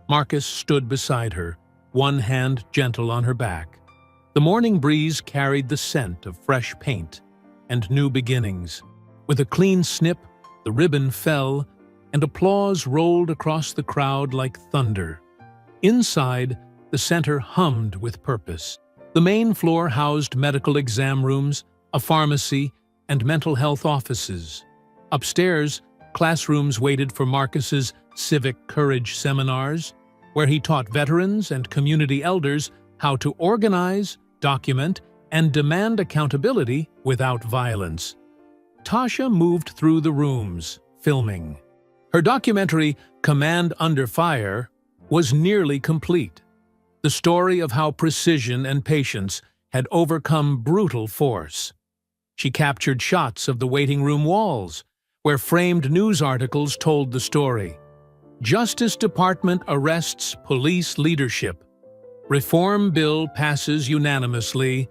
Marcus stood beside her, one hand gentle on her back. The morning breeze carried the scent of fresh paint and new beginnings. With a clean snip, the ribbon fell, and applause rolled across the crowd like thunder. Inside, the center hummed with purpose. The main floor housed medical exam rooms, a pharmacy, and mental health offices. Upstairs, classrooms waited for Marcus's civic courage seminars, where he taught veterans and community elders how to organize, document, and demand accountability without violence. Tasha moved through the rooms, filming. Her documentary, Command Under Fire, was nearly complete. The story of how precision and patience had overcome brutal force. She captured shots of the waiting room walls, where framed news articles told the story. Justice Department arrests police leadership. Reform bill passes unanimously.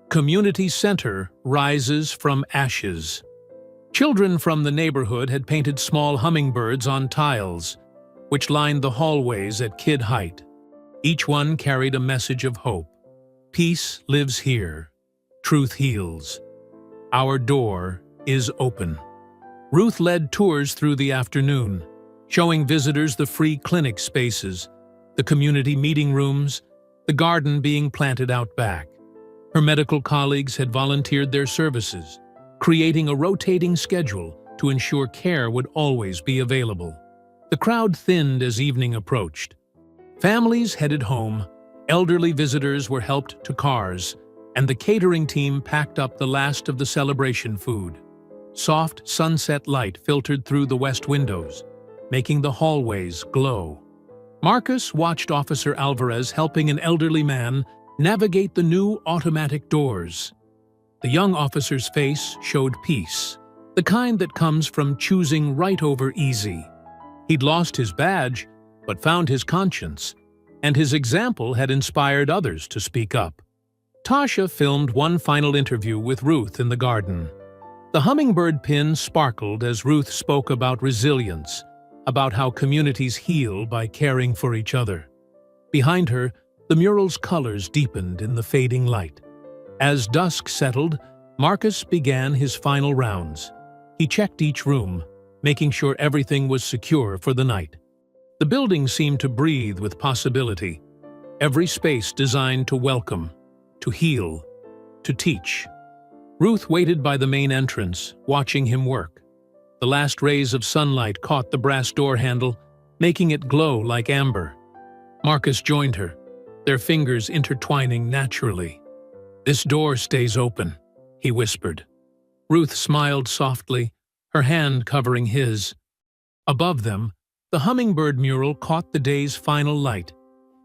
Community center rises from ashes. Children from the neighborhood had painted small hummingbirds on tiles, which lined the hallways at kid height. Each one carried a message of hope. Peace lives here. Truth heals. Our door is open. Ruth led tours through the afternoon, showing visitors the free clinic spaces, the community meeting rooms, the garden being planted out back. Her medical colleagues had volunteered their services, creating a rotating schedule to ensure care would always be available. The crowd thinned as evening approached. Families headed home, elderly visitors were helped to cars, and the catering team packed up the last of the celebration food. Soft sunset light filtered through the west windows, making the hallways glow. Marcus watched Officer Alvarez helping an elderly man navigate the new automatic doors. The young officer's face showed peace, the kind that comes from choosing right over easy. He'd lost his badge, but found his conscience, and his example had inspired others to speak up. Tasha filmed one final interview with Ruth in the garden. The hummingbird pin sparkled as Ruth spoke about resilience, about how communities heal by caring for each other. Behind her, the mural's colors deepened in the fading light. As dusk settled, Marcus began his final rounds. He checked each room, making sure everything was secure for the night. The building seemed to breathe with possibility, every space designed to welcome, to heal, to teach. Ruth waited by the main entrance, watching him work. The last rays of sunlight caught the brass door handle, making it glow like amber. Marcus joined her, their fingers intertwining naturally. "This door stays open," he whispered. Ruth smiled softly, her hand covering his. Above them, the hummingbird mural caught the day's final light,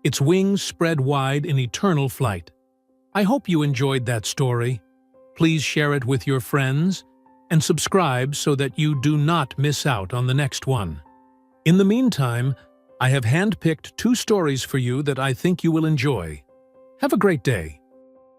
its wings spread wide in eternal flight. I hope you enjoyed that story. Please share it with your friends and subscribe so that you do not miss out on the next one. In the meantime, I have handpicked 2 stories for you that I think you will enjoy. Have a great day.